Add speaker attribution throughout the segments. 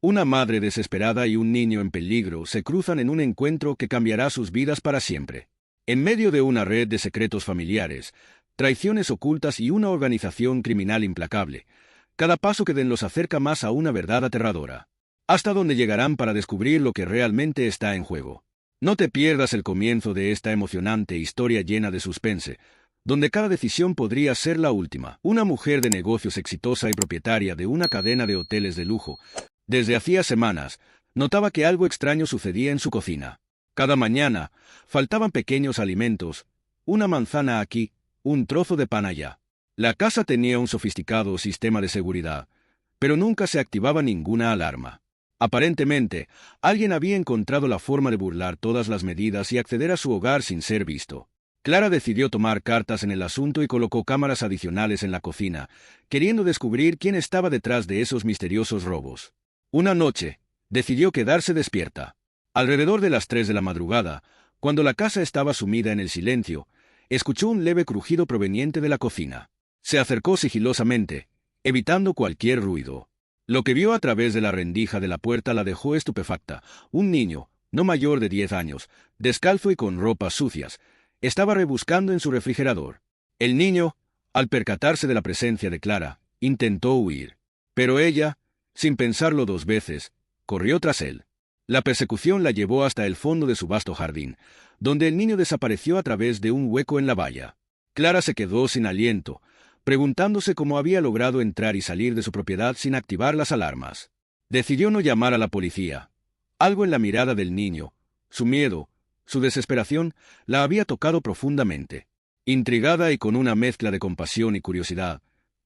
Speaker 1: Una madre desesperada y un niño en peligro se cruzan en un encuentro que cambiará sus vidas para siempre. En medio de una red de secretos familiares, traiciones ocultas y una organización criminal implacable, cada paso que den los acerca más a una verdad aterradora. Hasta donde llegarán para descubrir lo que realmente está en juego. No te pierdas el comienzo de esta emocionante historia llena de suspense, donde cada decisión podría ser la última. Una mujer de negocios exitosa y propietaria de una cadena de hoteles de lujo, desde hacía semanas, notaba que algo extraño sucedía en su cocina. Cada mañana, faltaban pequeños alimentos, una manzana aquí, un trozo de pan allá. La casa tenía un sofisticado sistema de seguridad, pero nunca se activaba ninguna alarma. Aparentemente, alguien había encontrado la forma de burlar todas las medidas y acceder a su hogar sin ser visto. Clara decidió tomar cartas en el asunto y colocó cámaras adicionales en la cocina, queriendo descubrir quién estaba detrás de esos misteriosos robos. Una noche, decidió quedarse despierta. Alrededor de las 3 de la madrugada, cuando la casa estaba sumida en el silencio, escuchó un leve crujido proveniente de la cocina. Se acercó sigilosamente, evitando cualquier ruido. Lo que vio a través de la rendija de la puerta la dejó estupefacta. Un niño, no mayor de 10 años, descalzo y con ropas sucias, estaba rebuscando en su refrigerador. El niño, al percatarse de la presencia de Clara, intentó huir. Pero ella, sin pensarlo 2 veces, corrió tras él. La persecución la llevó hasta el fondo de su vasto jardín, donde el niño desapareció a través de un hueco en la valla. Clara se quedó sin aliento, preguntándose cómo había logrado entrar y salir de su propiedad sin activar las alarmas. Decidió no llamar a la policía. Algo en la mirada del niño, su miedo, su desesperación, la había tocado profundamente. Intrigada y con una mezcla de compasión y curiosidad,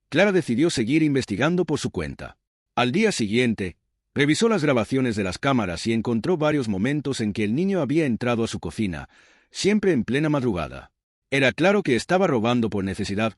Speaker 1: Clara decidió seguir investigando por su cuenta. Al día siguiente, revisó las grabaciones de las cámaras y encontró varios momentos en que el niño había entrado a su cocina, siempre en plena madrugada. Era claro que estaba robando por necesidad,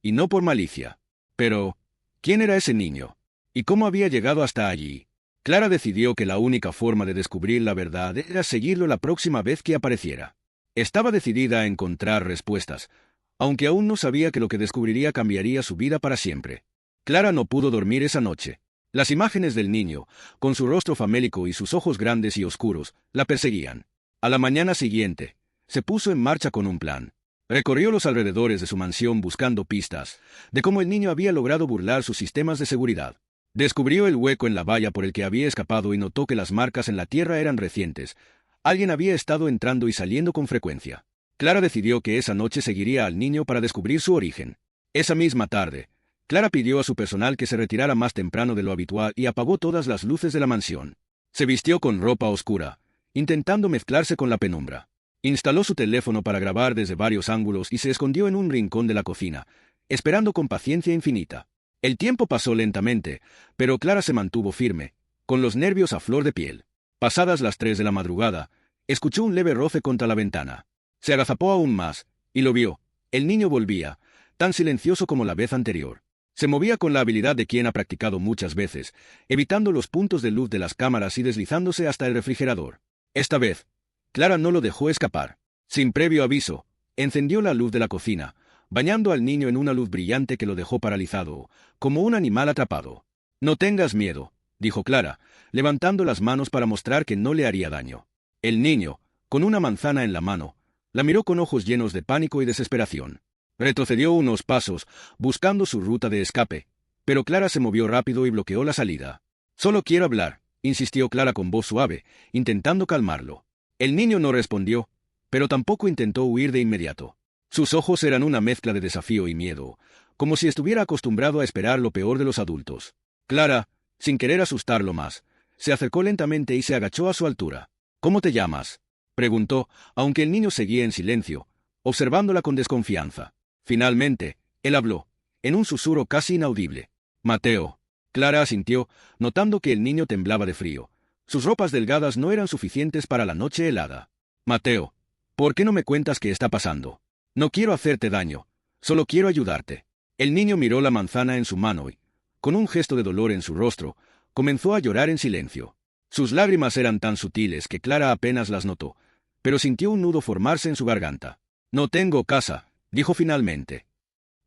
Speaker 1: y no por malicia. Pero, ¿quién era ese niño? ¿Y cómo había llegado hasta allí? Clara decidió que la única forma de descubrir la verdad era seguirlo la próxima vez que apareciera. Estaba decidida a encontrar respuestas, aunque aún no sabía que lo que descubriría cambiaría su vida para siempre. Clara no pudo dormir esa noche. Las imágenes del niño, con su rostro famélico y sus ojos grandes y oscuros, la perseguían. A la mañana siguiente, se puso en marcha con un plan. Recorrió los alrededores de su mansión buscando pistas de cómo el niño había logrado burlar sus sistemas de seguridad. Descubrió el hueco en la valla por el que había escapado y notó que las marcas en la tierra eran recientes. Alguien había estado entrando y saliendo con frecuencia. Clara decidió que esa noche seguiría al niño para descubrir su origen. Esa misma tarde, Clara pidió a su personal que se retirara más temprano de lo habitual y apagó todas las luces de la mansión. Se vistió con ropa oscura, intentando mezclarse con la penumbra. Instaló su teléfono para grabar desde varios ángulos y se escondió en un rincón de la cocina, esperando con paciencia infinita. El tiempo pasó lentamente, pero Clara se mantuvo firme, con los nervios a flor de piel. Pasadas las 3 de la madrugada, escuchó un leve roce contra la ventana. Se agazapó aún más, y lo vio. El niño volvía, tan silencioso como la vez anterior. Se movía con la habilidad de quien ha practicado muchas veces, evitando los puntos de luz de las cámaras y deslizándose hasta el refrigerador. Esta vez, Clara no lo dejó escapar. Sin previo aviso, encendió la luz de la cocina, bañando al niño en una luz brillante que lo dejó paralizado, como un animal atrapado. «No tengas miedo», dijo Clara, levantando las manos para mostrar que no le haría daño. El niño, con una manzana en la mano, la miró con ojos llenos de pánico y desesperación. Retrocedió unos pasos, buscando su ruta de escape, pero Clara se movió rápido y bloqueó la salida. «Solo quiero hablar», insistió Clara con voz suave, intentando calmarlo. El niño no respondió, pero tampoco intentó huir de inmediato. Sus ojos eran una mezcla de desafío y miedo, como si estuviera acostumbrado a esperar lo peor de los adultos. Clara, sin querer asustarlo más, se acercó lentamente y se agachó a su altura. «¿Cómo te llamas?», preguntó, aunque el niño seguía en silencio, observándola con desconfianza. Finalmente, él habló, en un susurro casi inaudible. «Mateo». Clara asintió, notando que el niño temblaba de frío. Sus ropas delgadas no eran suficientes para la noche helada. «Mateo, ¿por qué no me cuentas qué está pasando? No quiero hacerte daño, solo quiero ayudarte». El niño miró la manzana en su mano y, con un gesto de dolor en su rostro, comenzó a llorar en silencio. Sus lágrimas eran tan sutiles que Clara apenas las notó, pero sintió un nudo formarse en su garganta. «No tengo casa», dijo finalmente.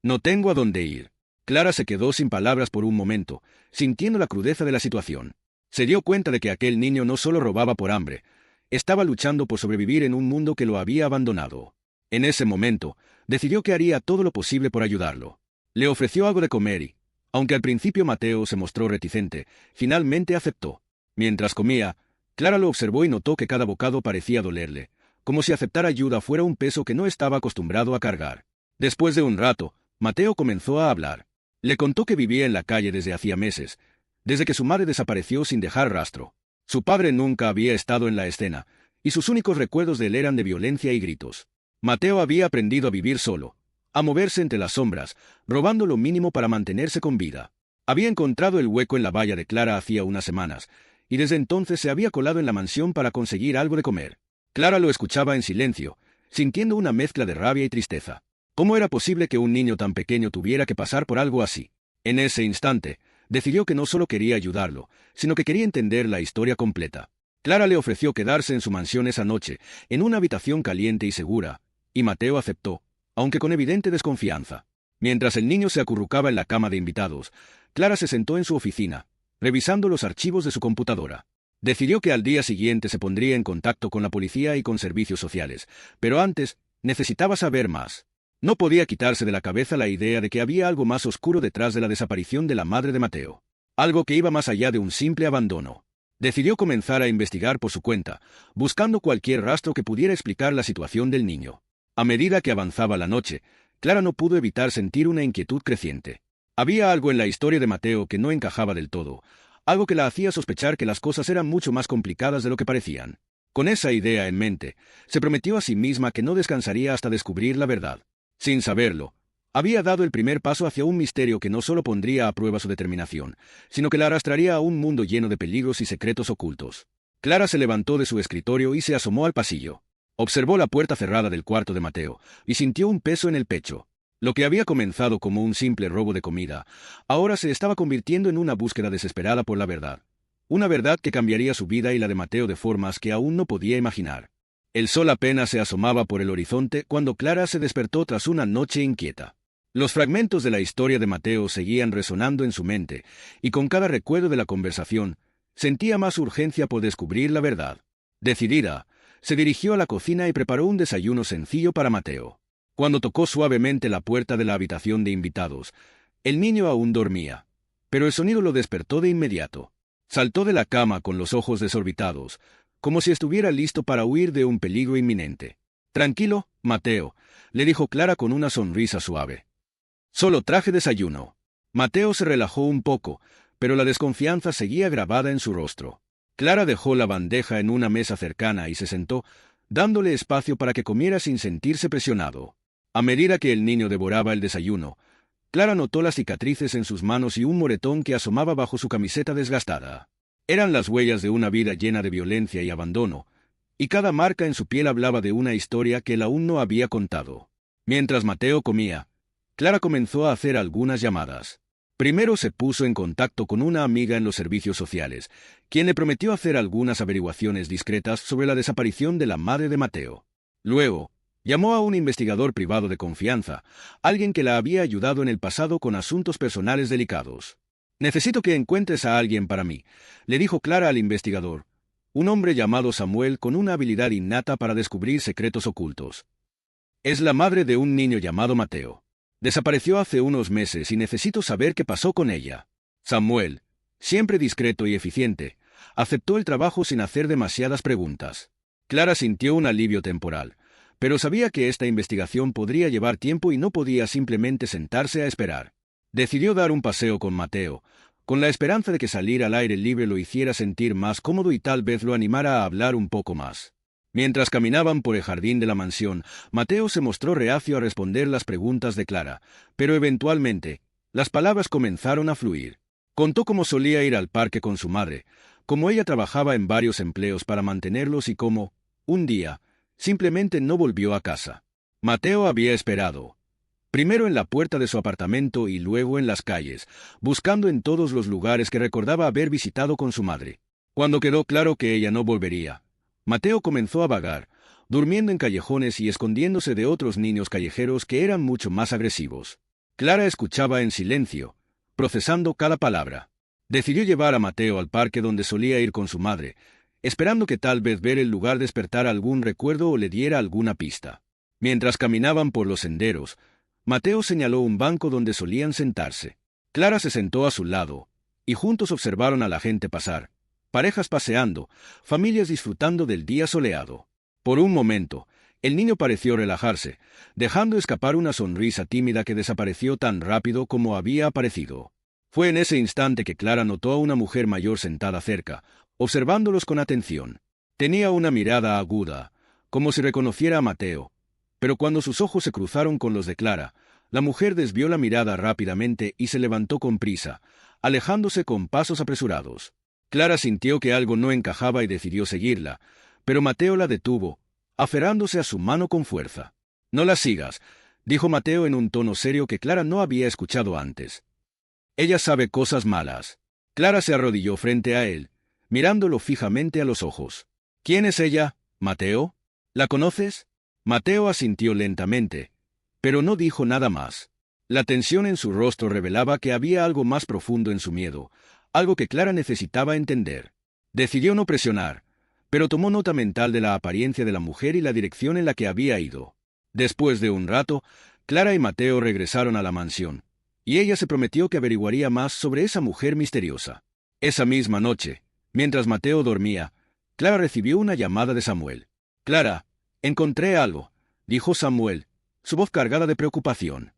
Speaker 1: «No tengo a dónde ir». Clara se quedó sin palabras por un momento, sintiendo la crudeza de la situación. Se dio cuenta de que aquel niño no solo robaba por hambre, estaba luchando por sobrevivir en un mundo que lo había abandonado. En ese momento, decidió que haría todo lo posible por ayudarlo. Le ofreció algo de comer y, aunque al principio Mateo se mostró reticente, finalmente aceptó. Mientras comía, Clara lo observó y notó que cada bocado parecía dolerle, como si aceptar ayuda fuera un peso que no estaba acostumbrado a cargar. Después de un rato, Mateo comenzó a hablar. Le contó que vivía en la calle desde hacía meses, desde que su madre desapareció sin dejar rastro. Su padre nunca había estado en la escena, y sus únicos recuerdos de él eran de violencia y gritos. Mateo había aprendido a vivir solo, a moverse entre las sombras, robando lo mínimo para mantenerse con vida. Había encontrado el hueco en la valla de Clara hacía unas semanas, y desde entonces se había colado en la mansión para conseguir algo de comer. Clara lo escuchaba en silencio, sintiendo una mezcla de rabia y tristeza. ¿Cómo era posible que un niño tan pequeño tuviera que pasar por algo así? En ese instante, decidió que no solo quería ayudarlo, sino que quería entender la historia completa. Clara le ofreció quedarse en su mansión esa noche, en una habitación caliente y segura, y Mateo aceptó, aunque con evidente desconfianza. Mientras el niño se acurrucaba en la cama de invitados, Clara se sentó en su oficina, revisando los archivos de su computadora. Decidió que al día siguiente se pondría en contacto con la policía y con servicios sociales, pero antes necesitaba saber más. No podía quitarse de la cabeza la idea de que había algo más oscuro detrás de la desaparición de la madre de Mateo. Algo que iba más allá de un simple abandono. Decidió comenzar a investigar por su cuenta, buscando cualquier rastro que pudiera explicar la situación del niño. A medida que avanzaba la noche, Clara no pudo evitar sentir una inquietud creciente. Había algo en la historia de Mateo que no encajaba del todo, algo que la hacía sospechar que las cosas eran mucho más complicadas de lo que parecían. Con esa idea en mente, se prometió a sí misma que no descansaría hasta descubrir la verdad. Sin saberlo, había dado el primer paso hacia un misterio que no solo pondría a prueba su determinación, sino que la arrastraría a un mundo lleno de peligros y secretos ocultos. Clara se levantó de su escritorio y se asomó al pasillo. Observó la puerta cerrada del cuarto de Mateo, y sintió un peso en el pecho. Lo que había comenzado como un simple robo de comida, ahora se estaba convirtiendo en una búsqueda desesperada por la verdad. Una verdad que cambiaría su vida y la de Mateo de formas que aún no podía imaginar. El sol apenas se asomaba por el horizonte cuando Clara se despertó tras una noche inquieta. Los fragmentos de la historia de Mateo seguían resonando en su mente, y con cada recuerdo de la conversación, sentía más urgencia por descubrir la verdad. Decidida, se dirigió a la cocina y preparó un desayuno sencillo para Mateo. Cuando tocó suavemente la puerta de la habitación de invitados, el niño aún dormía, pero el sonido lo despertó de inmediato. Saltó de la cama con los ojos desorbitados, como si estuviera listo para huir de un peligro inminente. «Tranquilo, Mateo», le dijo Clara con una sonrisa suave. «Solo traje desayuno». Mateo se relajó un poco, pero la desconfianza seguía grabada en su rostro. Clara dejó la bandeja en una mesa cercana y se sentó, dándole espacio para que comiera sin sentirse presionado. A medida que el niño devoraba el desayuno, Clara notó las cicatrices en sus manos y un moretón que asomaba bajo su camiseta desgastada. Eran las huellas de una vida llena de violencia y abandono, y cada marca en su piel hablaba de una historia que él aún no había contado. Mientras Mateo comía, Clara comenzó a hacer algunas llamadas. Primero se puso en contacto con una amiga en los servicios sociales, quien le prometió hacer algunas averiguaciones discretas sobre la desaparición de la madre de Mateo. Luego, llamó a un investigador privado de confianza, alguien que la había ayudado en el pasado con asuntos personales delicados. «Necesito que encuentres a alguien para mí», le dijo Clara al investigador, un hombre llamado Samuel con una habilidad innata para descubrir secretos ocultos. «Es la madre de un niño llamado Mateo. Desapareció hace unos meses y necesito saber qué pasó con ella». Samuel, siempre discreto y eficiente, aceptó el trabajo sin hacer demasiadas preguntas. Clara sintió un alivio temporal, pero sabía que esta investigación podría llevar tiempo y no podía simplemente sentarse a esperar. Decidió dar un paseo con Mateo, con la esperanza de que salir al aire libre lo hiciera sentir más cómodo y tal vez lo animara a hablar un poco más. Mientras caminaban por el jardín de la mansión, Mateo se mostró reacio a responder las preguntas de Clara, pero eventualmente, las palabras comenzaron a fluir. Contó cómo solía ir al parque con su madre, cómo ella trabajaba en varios empleos para mantenerlos y cómo, un día, simplemente no volvió a casa. Mateo había esperado, primero en la puerta de su apartamento y luego en las calles, buscando en todos los lugares que recordaba haber visitado con su madre. Cuando quedó claro que ella no volvería, Mateo comenzó a vagar, durmiendo en callejones y escondiéndose de otros niños callejeros que eran mucho más agresivos. Clara escuchaba en silencio, procesando cada palabra. Decidió llevar a Mateo al parque donde solía ir con su madre, esperando que tal vez ver el lugar despertara algún recuerdo o le diera alguna pista. Mientras caminaban por los senderos, Mateo señaló un banco donde solían sentarse. Clara se sentó a su lado, y juntos observaron a la gente pasar, parejas paseando, familias disfrutando del día soleado. Por un momento, el niño pareció relajarse, dejando escapar una sonrisa tímida que desapareció tan rápido como había aparecido. Fue en ese instante que Clara notó a una mujer mayor sentada cerca, observándolos con atención. Tenía una mirada aguda, como si reconociera a Mateo, pero cuando sus ojos se cruzaron con los de Clara, la mujer desvió la mirada rápidamente y se levantó con prisa, alejándose con pasos apresurados. Clara sintió que algo no encajaba y decidió seguirla, pero Mateo la detuvo, aferrándose a su mano con fuerza. «No la sigas», dijo Mateo en un tono serio que Clara no había escuchado antes. «Ella sabe cosas malas». Clara se arrodilló frente a él, mirándolo fijamente a los ojos. «¿Quién es ella, Mateo? ¿La conoces?» Mateo asintió lentamente, pero no dijo nada más. La tensión en su rostro revelaba que había algo más profundo en su miedo, algo que Clara necesitaba entender. Decidió no presionar, pero tomó nota mental de la apariencia de la mujer y la dirección en la que había ido. Después de un rato, Clara y Mateo regresaron a la mansión, y ella se prometió que averiguaría más sobre esa mujer misteriosa. Esa misma noche, mientras Mateo dormía, Clara recibió una llamada de Samuel. «Clara, encontré algo», dijo Samuel, su voz cargada de preocupación.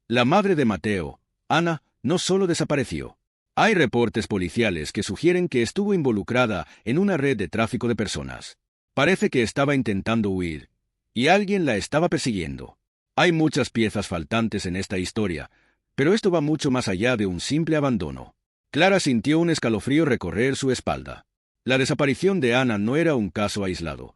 Speaker 1: La madre de Mateo, Ana, no solo desapareció. Hay reportes policiales que sugieren que estuvo involucrada en una red de tráfico de personas. Parece que estaba intentando huir, y alguien la estaba persiguiendo. Hay muchas piezas faltantes en esta historia, pero esto va mucho más allá de un simple abandono. Clara sintió un escalofrío recorrer su espalda. La desaparición de Ana no era un caso aislado.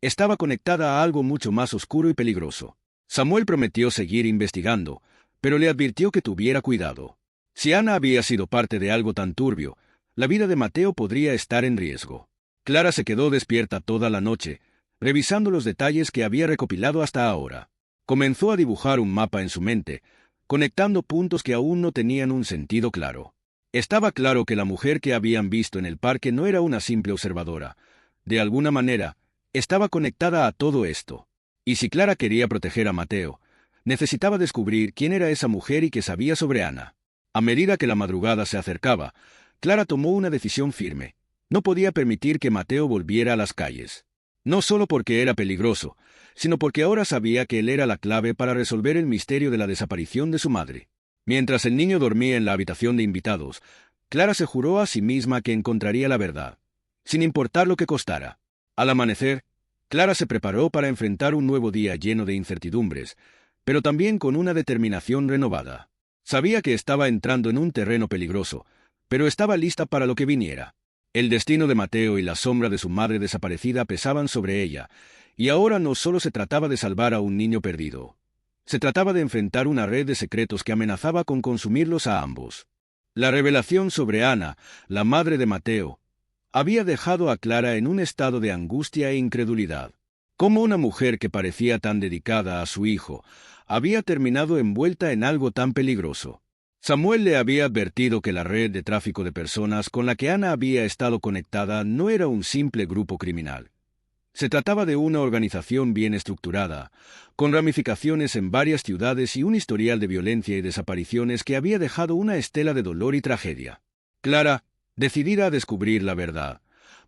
Speaker 1: Estaba conectada a algo mucho más oscuro y peligroso. Samuel prometió seguir investigando, pero le advirtió que tuviera cuidado. Si Ana había sido parte de algo tan turbio, la vida de Mateo podría estar en riesgo. Clara se quedó despierta toda la noche, revisando los detalles que había recopilado hasta ahora. Comenzó a dibujar un mapa en su mente, conectando puntos que aún no tenían un sentido claro. Estaba claro que la mujer que habían visto en el parque no era una simple observadora. De alguna manera, estaba conectada a todo esto. Y si Clara quería proteger a Mateo, necesitaba descubrir quién era esa mujer y qué sabía sobre Ana. A medida que la madrugada se acercaba, Clara tomó una decisión firme. No podía permitir que Mateo volviera a las calles. No solo porque era peligroso, sino porque ahora sabía que él era la clave para resolver el misterio de la desaparición de su madre. Mientras el niño dormía en la habitación de invitados, Clara se juró a sí misma que encontraría la verdad, sin importar lo que costara. Al amanecer, Clara se preparó para enfrentar un nuevo día lleno de incertidumbres, pero también con una determinación renovada. Sabía que estaba entrando en un terreno peligroso, pero estaba lista para lo que viniera. El destino de Mateo y la sombra de su madre desaparecida pesaban sobre ella, y ahora no solo se trataba de salvar a un niño perdido. Se trataba de enfrentar una red de secretos que amenazaba con consumirlos a ambos. La revelación sobre Ana, la madre de Mateo, había dejado a Clara en un estado de angustia e incredulidad. Cómo una mujer que parecía tan dedicada a su hijo había terminado envuelta en algo tan peligroso. Samuel le había advertido que la red de tráfico de personas con la que Ana había estado conectada no era un simple grupo criminal. Se trataba de una organización bien estructurada, con ramificaciones en varias ciudades y un historial de violencia y desapariciones que había dejado una estela de dolor y tragedia. Clara, decidida a descubrir la verdad,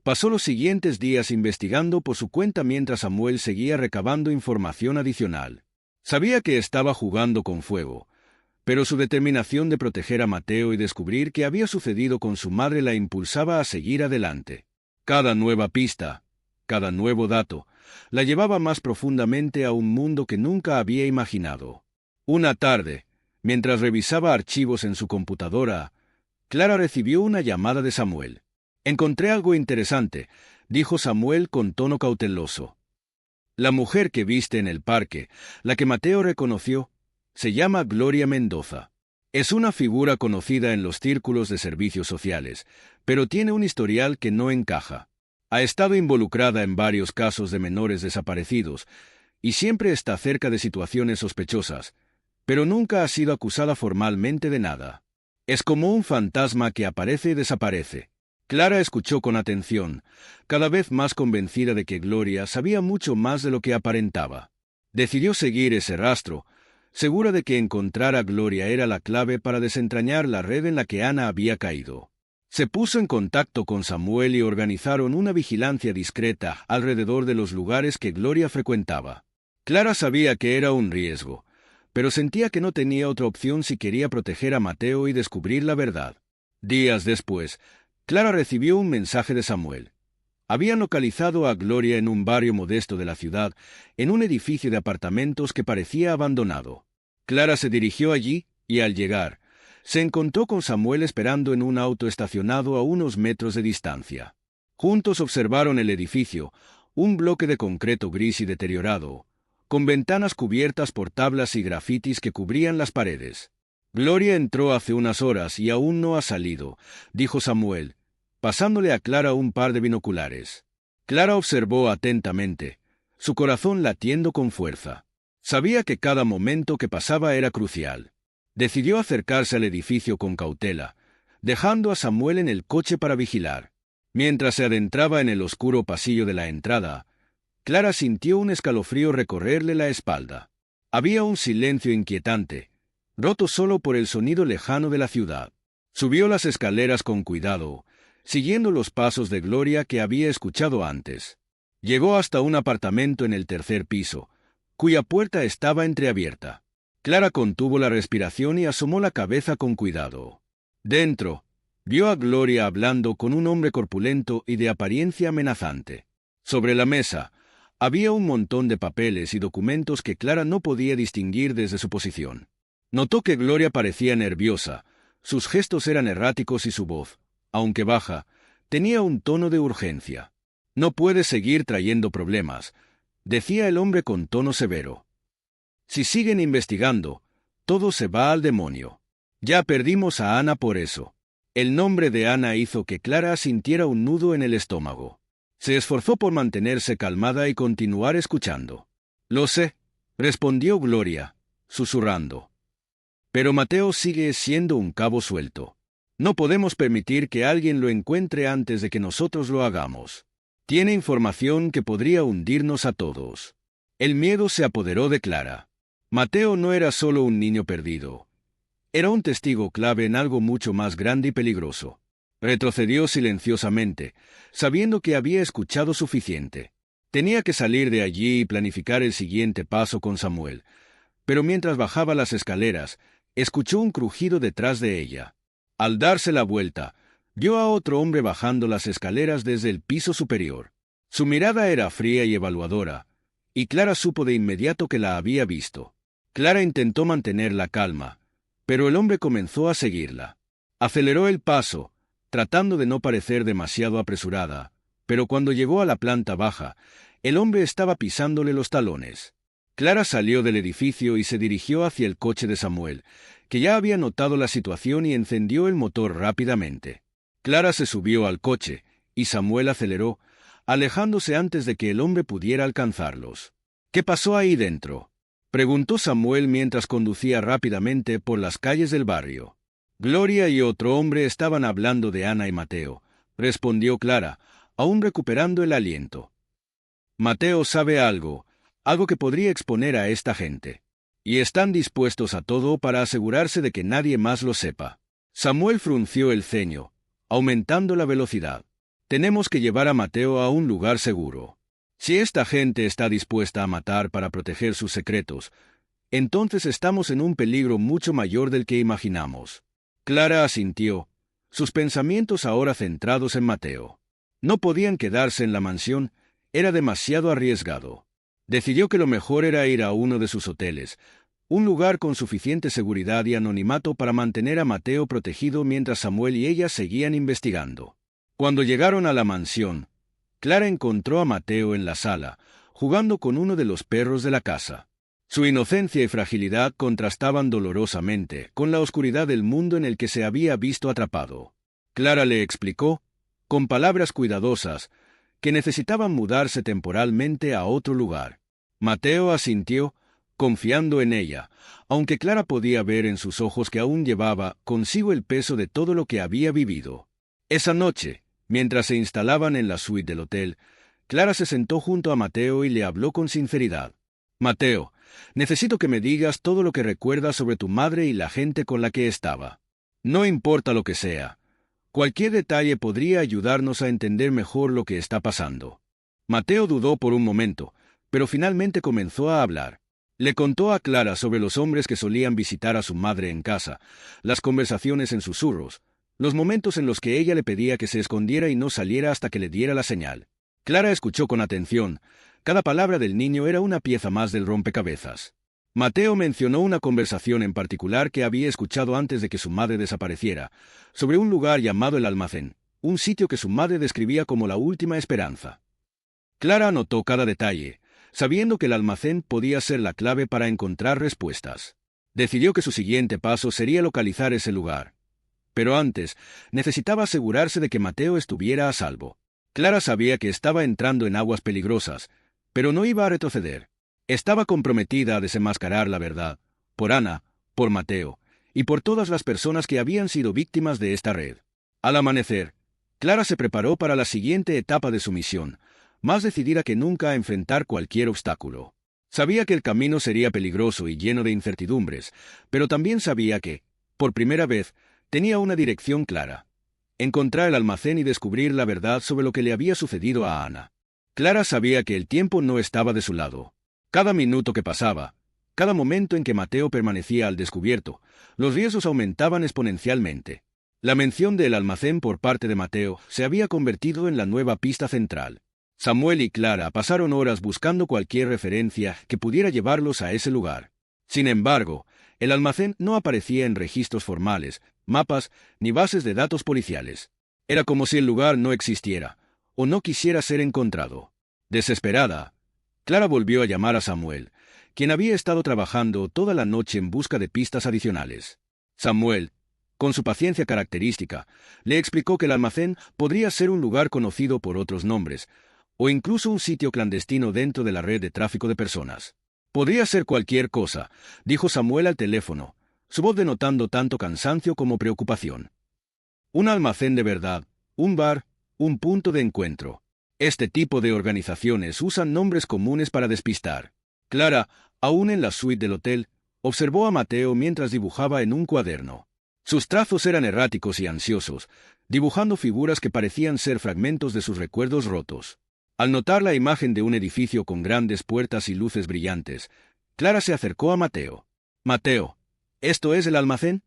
Speaker 1: pasó los siguientes días investigando por su cuenta mientras Samuel seguía recabando información adicional. Sabía que estaba jugando con fuego, pero su determinación de proteger a Mateo y descubrir qué había sucedido con su madre la impulsaba a seguir adelante. Cada nueva pista, cada nuevo dato, la llevaba más profundamente a un mundo que nunca había imaginado. Una tarde, mientras revisaba archivos en su computadora, Clara recibió una llamada de Samuel. «Encontré algo interesante», dijo Samuel con tono cauteloso. «La mujer que viste en el parque, la que Mateo reconoció, se llama Gloria Mendoza. Es una figura conocida en los círculos de servicios sociales, pero tiene un historial que no encaja. Ha estado involucrada en varios casos de menores desaparecidos y siempre está cerca de situaciones sospechosas, pero nunca ha sido acusada formalmente de nada. Es como un fantasma que aparece y desaparece. Clara escuchó con atención, cada vez más convencida de que Gloria sabía mucho más de lo que aparentaba. Decidió seguir ese rastro, segura de que encontrar a Gloria era la clave para desentrañar la red en la que Ana había caído. Se puso en contacto con Samuel y organizaron una vigilancia discreta alrededor de los lugares que Gloria frecuentaba. Clara sabía que era un riesgo, pero sentía que no tenía otra opción si quería proteger a Mateo y descubrir la verdad. Días después, Clara recibió un mensaje de Samuel. Habían localizado a Gloria en un barrio modesto de la ciudad, en un edificio de apartamentos que parecía abandonado. Clara se dirigió allí y, al llegar, se encontró con Samuel esperando en un auto estacionado a unos metros de distancia. Juntos observaron el edificio, un bloque de concreto gris y deteriorado, con ventanas cubiertas por tablas y grafitis que cubrían las paredes. «Gloria entró hace unas horas y aún no ha salido», dijo Samuel, pasándole a Clara un par de binoculares. Clara observó atentamente, su corazón latiendo con fuerza. Sabía que cada momento que pasaba era crucial. Decidió acercarse al edificio con cautela, dejando a Samuel en el coche para vigilar. Mientras se adentraba en el oscuro pasillo de la entrada, Clara sintió un escalofrío recorrerle la espalda. Había un silencio inquietante, roto solo por el sonido lejano de la ciudad. Subió las escaleras con cuidado, siguiendo los pasos de Gloria que había escuchado antes. Llegó hasta un apartamento en el tercer piso, cuya puerta estaba entreabierta. Clara contuvo la respiración y asomó la cabeza con cuidado. Dentro, vio a Gloria hablando con un hombre corpulento y de apariencia amenazante. Sobre la mesa, había un montón de papeles y documentos que Clara no podía distinguir desde su posición. Notó que Gloria parecía nerviosa, sus gestos eran erráticos y su voz, aunque baja, tenía un tono de urgencia. «No puedes seguir trayendo problemas», decía el hombre con tono severo. «Si siguen investigando, todo se va al demonio. Ya perdimos a Ana por eso». El nombre de Ana hizo que Clara sintiera un nudo en el estómago. Se esforzó por mantenerse calmada y continuar escuchando. «Lo sé», respondió Gloria, susurrando. «Pero Mateo sigue siendo un cabo suelto. No podemos permitir que alguien lo encuentre antes de que nosotros lo hagamos. Tiene información que podría hundirnos a todos». El miedo se apoderó de Clara. Mateo no era solo un niño perdido. Era un testigo clave en algo mucho más grande y peligroso. Retrocedió silenciosamente, sabiendo que había escuchado suficiente. Tenía que salir de allí y planificar el siguiente paso con Samuel. Pero mientras bajaba las escaleras, escuchó un crujido detrás de ella. Al darse la vuelta, vio a otro hombre bajando las escaleras desde el piso superior. Su mirada era fría y evaluadora, y Clara supo de inmediato que la había visto. Clara intentó mantener la calma, pero el hombre comenzó a seguirla. Aceleró el paso, tratando de no parecer demasiado apresurada, pero cuando llegó a la planta baja, el hombre estaba pisándole los talones. Clara salió del edificio y se dirigió hacia el coche de Samuel, que ya había notado la situación y encendió el motor rápidamente. Clara se subió al coche, y Samuel aceleró, alejándose antes de que el hombre pudiera alcanzarlos. «¿Qué pasó ahí dentro?», preguntó Samuel mientras conducía rápidamente por las calles del barrio. «Gloria y otro hombre estaban hablando de Ana y Mateo», respondió Clara, aún recuperando el aliento. «Mateo sabe algo que podría exponer a esta gente. Y están dispuestos a todo para asegurarse de que nadie más lo sepa». Samuel frunció el ceño, aumentando la velocidad. «Tenemos que llevar a Mateo a un lugar seguro. Si esta gente está dispuesta a matar para proteger sus secretos, entonces estamos en un peligro mucho mayor del que imaginamos». Clara asintió, sus pensamientos ahora centrados en Mateo. No podían quedarse en la mansión, era demasiado arriesgado. Decidió que lo mejor era ir a uno de sus hoteles, un lugar con suficiente seguridad y anonimato para mantener a Mateo protegido mientras Samuel y ella seguían investigando. Cuando llegaron a la mansión, Clara encontró a Mateo en la sala, jugando con uno de los perros de la casa. Su inocencia y fragilidad contrastaban dolorosamente con la oscuridad del mundo en el que se había visto atrapado. Clara le explicó, con palabras cuidadosas, que necesitaban mudarse temporalmente a otro lugar. Mateo asintió, confiando en ella, aunque Clara podía ver en sus ojos que aún llevaba consigo el peso de todo lo que había vivido. Esa noche, mientras se instalaban en la suite del hotel, Clara se sentó junto a Mateo y le habló con sinceridad. «Mateo, necesito que me digas todo lo que recuerdas sobre tu madre y la gente con la que estaba. No importa lo que sea. Cualquier detalle podría ayudarnos a entender mejor lo que está pasando». Mateo dudó por un momento, pero finalmente comenzó a hablar. Le contó a Clara sobre los hombres que solían visitar a su madre en casa, las conversaciones en susurros, los momentos en los que ella le pedía que se escondiera y no saliera hasta que le diera la señal. Clara escuchó con atención. Cada palabra del niño era una pieza más del rompecabezas. Mateo mencionó una conversación en particular que había escuchado antes de que su madre desapareciera, sobre un lugar llamado el Almacén, un sitio que su madre describía como la última esperanza. Clara anotó cada detalle, sabiendo que el almacén podía ser la clave para encontrar respuestas. Decidió que su siguiente paso sería localizar ese lugar. Pero antes, necesitaba asegurarse de que Mateo estuviera a salvo. Clara sabía que estaba entrando en aguas peligrosas, pero no iba a retroceder. Estaba comprometida a desenmascarar la verdad, por Ana, por Mateo, y por todas las personas que habían sido víctimas de esta red. Al amanecer, Clara se preparó para la siguiente etapa de su misión, más decidida que nunca a enfrentar cualquier obstáculo. Sabía que el camino sería peligroso y lleno de incertidumbres, pero también sabía que, por primera vez, tenía una dirección clara: encontrar el almacén y descubrir la verdad sobre lo que le había sucedido a Ana. Clara sabía que el tiempo no estaba de su lado. Cada minuto que pasaba, cada momento en que Mateo permanecía al descubierto, los riesgos aumentaban exponencialmente. La mención del almacén por parte de Mateo se había convertido en la nueva pista central. Samuel y Clara pasaron horas buscando cualquier referencia que pudiera llevarlos a ese lugar. Sin embargo, el almacén no aparecía en registros formales, mapas ni bases de datos policiales. Era como si el lugar no existiera, o no quisiera ser encontrado. Desesperada, Clara volvió a llamar a Samuel, quien había estado trabajando toda la noche en busca de pistas adicionales. Samuel, con su paciencia característica, le explicó que el almacén podría ser un lugar conocido por otros nombres, o incluso un sitio clandestino dentro de la red de tráfico de personas. «Podría ser cualquier cosa», dijo Samuel al teléfono, su voz denotando tanto cansancio como preocupación. «Un almacén de verdad, un bar, un punto de encuentro. Este tipo de organizaciones usan nombres comunes para despistar». Clara, aún en la suite del hotel, observó a Mateo mientras dibujaba en un cuaderno. Sus trazos eran erráticos y ansiosos, dibujando figuras que parecían ser fragmentos de sus recuerdos rotos. Al notar la imagen de un edificio con grandes puertas y luces brillantes, Clara se acercó a Mateo. «Mateo, ¿esto es el almacén?»,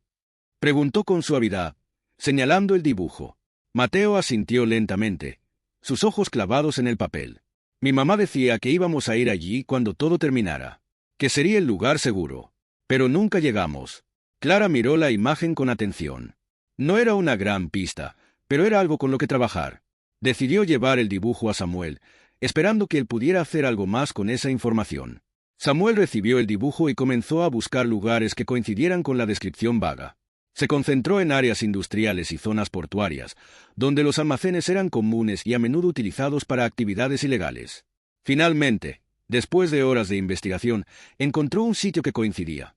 Speaker 1: preguntó con suavidad, señalando el dibujo. Mateo asintió lentamente, sus ojos clavados en el papel. «Mi mamá decía que íbamos a ir allí cuando todo terminara, que sería el lugar seguro. Pero nunca llegamos». Clara miró la imagen con atención. No era una gran pista, pero era algo con lo que trabajar. Decidió llevar el dibujo a Samuel, esperando que él pudiera hacer algo más con esa información. Samuel recibió el dibujo y comenzó a buscar lugares que coincidieran con la descripción vaga. Se concentró en áreas industriales y zonas portuarias, donde los almacenes eran comunes y a menudo utilizados para actividades ilegales. Finalmente, después de horas de investigación, encontró un sitio que coincidía.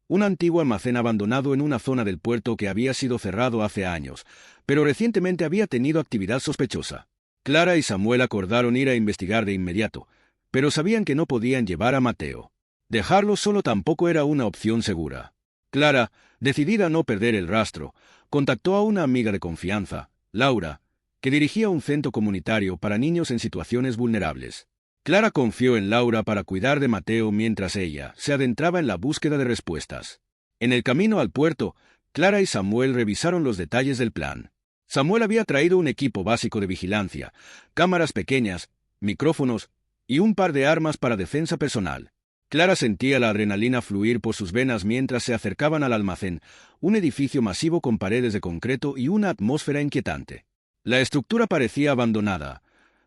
Speaker 1: Un antiguo almacén abandonado en una zona del puerto que había sido cerrado hace años, pero recientemente había tenido actividad sospechosa. Clara y Samuel acordaron ir a investigar de inmediato, pero sabían que no podían llevar a Mateo. Dejarlo solo tampoco era una opción segura. Clara, decidida a no perder el rastro, contactó a una amiga de confianza, Laura, que dirigía un centro comunitario para niños en situaciones vulnerables. Clara confió en Laura para cuidar de Mateo mientras ella se adentraba en la búsqueda de respuestas. En el camino al puerto, Clara y Samuel revisaron los detalles del plan. Samuel había traído un equipo básico de vigilancia, cámaras pequeñas, micrófonos y un par de armas para defensa personal. Clara sentía la adrenalina fluir por sus venas mientras se acercaban al almacén, un edificio masivo con paredes de concreto y una atmósfera inquietante. La estructura parecía abandonada,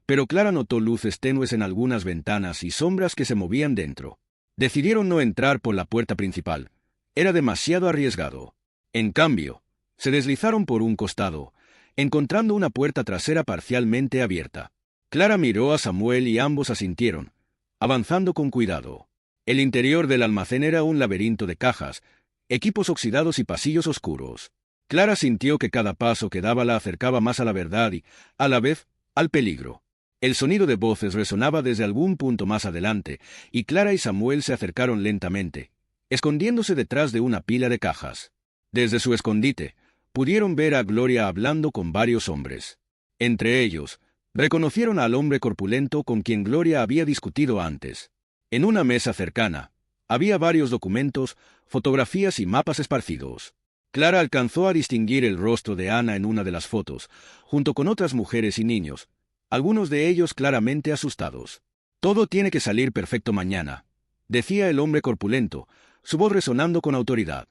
Speaker 1: pero Clara notó luces tenues en algunas ventanas y sombras que se movían dentro. Decidieron no entrar por la puerta principal. Era demasiado arriesgado. En cambio, se deslizaron por un costado, encontrando una puerta trasera parcialmente abierta. Clara miró a Samuel y ambos asintieron, avanzando con cuidado. El interior del almacén era un laberinto de cajas, equipos oxidados y pasillos oscuros. Clara sintió que cada paso que daba la acercaba más a la verdad y, a la vez, al peligro. El sonido de voces resonaba desde algún punto más adelante, y Clara y Samuel se acercaron lentamente, escondiéndose detrás de una pila de cajas. Desde su escondite, pudieron ver a Gloria hablando con varios hombres. Entre ellos, reconocieron al hombre corpulento con quien Gloria había discutido antes. En una mesa cercana, había varios documentos, fotografías y mapas esparcidos. Clara alcanzó a distinguir el rostro de Ana en una de las fotos, junto con otras mujeres y niños, algunos de ellos claramente asustados. «Todo tiene que salir perfecto mañana», decía el hombre corpulento, su voz resonando con autoridad.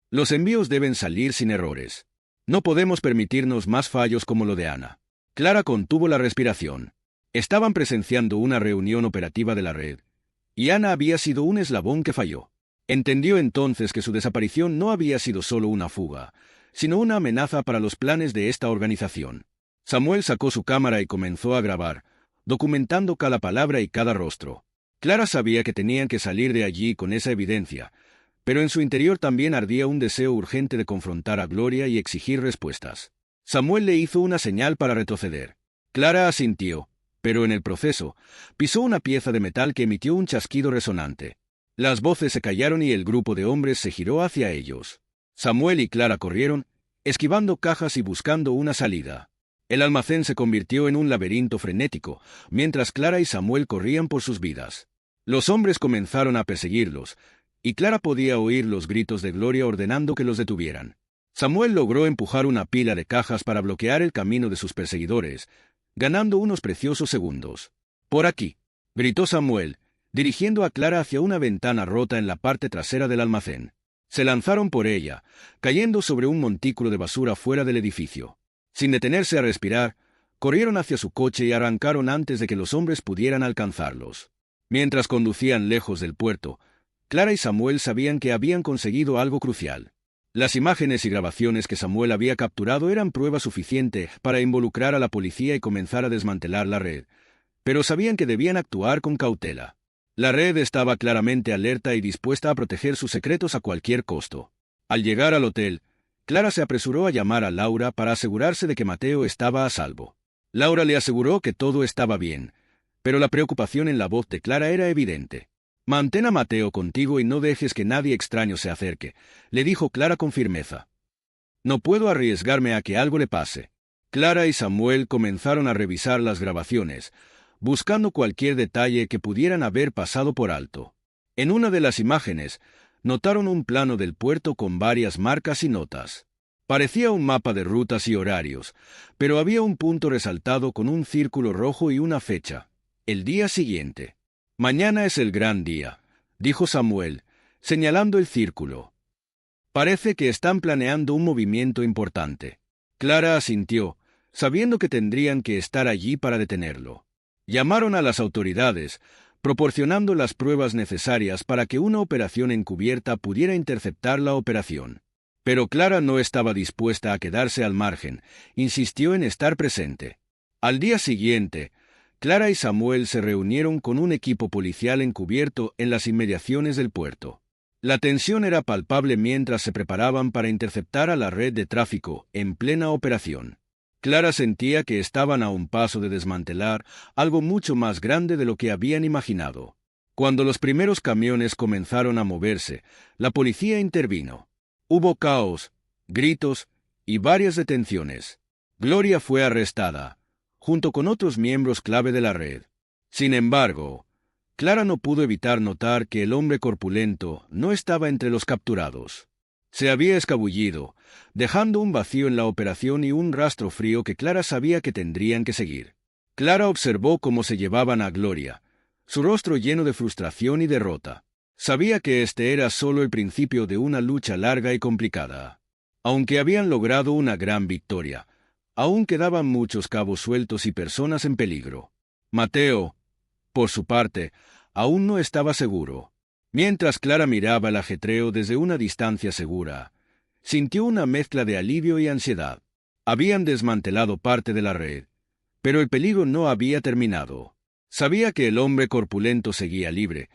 Speaker 1: «Los envíos deben salir sin errores. No podemos permitirnos más fallos como lo de Ana». Clara contuvo la respiración. Estaban presenciando una reunión operativa de la red, y Ana había sido un eslabón que falló. Entendió entonces que su desaparición no había sido solo una fuga, sino una amenaza para los planes de esta organización. Samuel sacó su cámara y comenzó a grabar, documentando cada palabra y cada rostro. Clara sabía que tenían que salir de allí con esa evidencia, pero en su interior también ardía un deseo urgente de confrontar a Gloria y exigir respuestas. Samuel le hizo una señal para retroceder. Clara asintió, pero en el proceso, pisó una pieza de metal que emitió un chasquido resonante. Las voces se callaron y el grupo de hombres se giró hacia ellos. Samuel y Clara corrieron, esquivando cajas y buscando una salida. El almacén se convirtió en un laberinto frenético, mientras Clara y Samuel corrían por sus vidas. Los hombres comenzaron a perseguirlos, y Clara podía oír los gritos de Gloria ordenando que los detuvieran. Samuel logró empujar una pila de cajas para bloquear el camino de sus perseguidores, ganando unos preciosos segundos. «Por aquí», gritó Samuel, dirigiendo a Clara hacia una ventana rota en la parte trasera del almacén. Se lanzaron por ella, cayendo sobre un montículo de basura fuera del edificio. Sin detenerse a respirar, corrieron hacia su coche y arrancaron antes de que los hombres pudieran alcanzarlos. Mientras conducían lejos del puerto, Clara y Samuel sabían que habían conseguido algo crucial. Las imágenes y grabaciones que Samuel había capturado eran prueba suficiente para involucrar a la policía y comenzar a desmantelar la red, pero sabían que debían actuar con cautela. La red estaba claramente alerta y dispuesta a proteger sus secretos a cualquier costo. Al llegar al hotel, Clara se apresuró a llamar a Laura para asegurarse de que Mateo estaba a salvo. Laura le aseguró que todo estaba bien, pero la preocupación en la voz de Clara era evidente. «Mantén a Mateo contigo y no dejes que nadie extraño se acerque», le dijo Clara con firmeza. «No puedo arriesgarme a que algo le pase». Clara y Samuel comenzaron a revisar las grabaciones, buscando cualquier detalle que pudieran haber pasado por alto. En una de las imágenes, notaron un plano del puerto con varias marcas y notas. Parecía un mapa de rutas y horarios, pero había un punto resaltado con un círculo rojo y una fecha: el día siguiente. «Mañana es el gran día», dijo Samuel, señalando el círculo. «Parece que están planeando un movimiento importante». Clara asintió, sabiendo que tendrían que estar allí para detenerlo. Llamaron a las autoridades, proporcionando las pruebas necesarias para que una operación encubierta pudiera interceptar la operación. Pero Clara no estaba dispuesta a quedarse al margen, insistió en estar presente. Al día siguiente, Clara y Samuel se reunieron con un equipo policial encubierto en las inmediaciones del puerto. La tensión era palpable mientras se preparaban para interceptar a la red de tráfico en plena operación. Clara sentía que estaban a un paso de desmantelar algo mucho más grande de lo que habían imaginado. Cuando los primeros camiones comenzaron a moverse, la policía intervino. Hubo caos, gritos y varias detenciones. Gloria fue arrestada, junto con otros miembros clave de la red. Sin embargo, Clara no pudo evitar notar que el hombre corpulento no estaba entre los capturados. Se había escabullido, dejando un vacío en la operación y un rastro frío que Clara sabía que tendrían que seguir. Clara observó cómo se llevaban a Gloria, su rostro lleno de frustración y derrota. Sabía que este era solo el principio de una lucha larga y complicada. Aunque habían logrado una gran victoria, aún quedaban muchos cabos sueltos y personas en peligro. Mateo, por su parte, aún no estaba seguro. Mientras Clara miraba el ajetreo desde una distancia segura, sintió una mezcla de alivio y ansiedad. Habían desmantelado parte de la red, pero el peligro no había terminado. Sabía que el hombre corpulento seguía libre,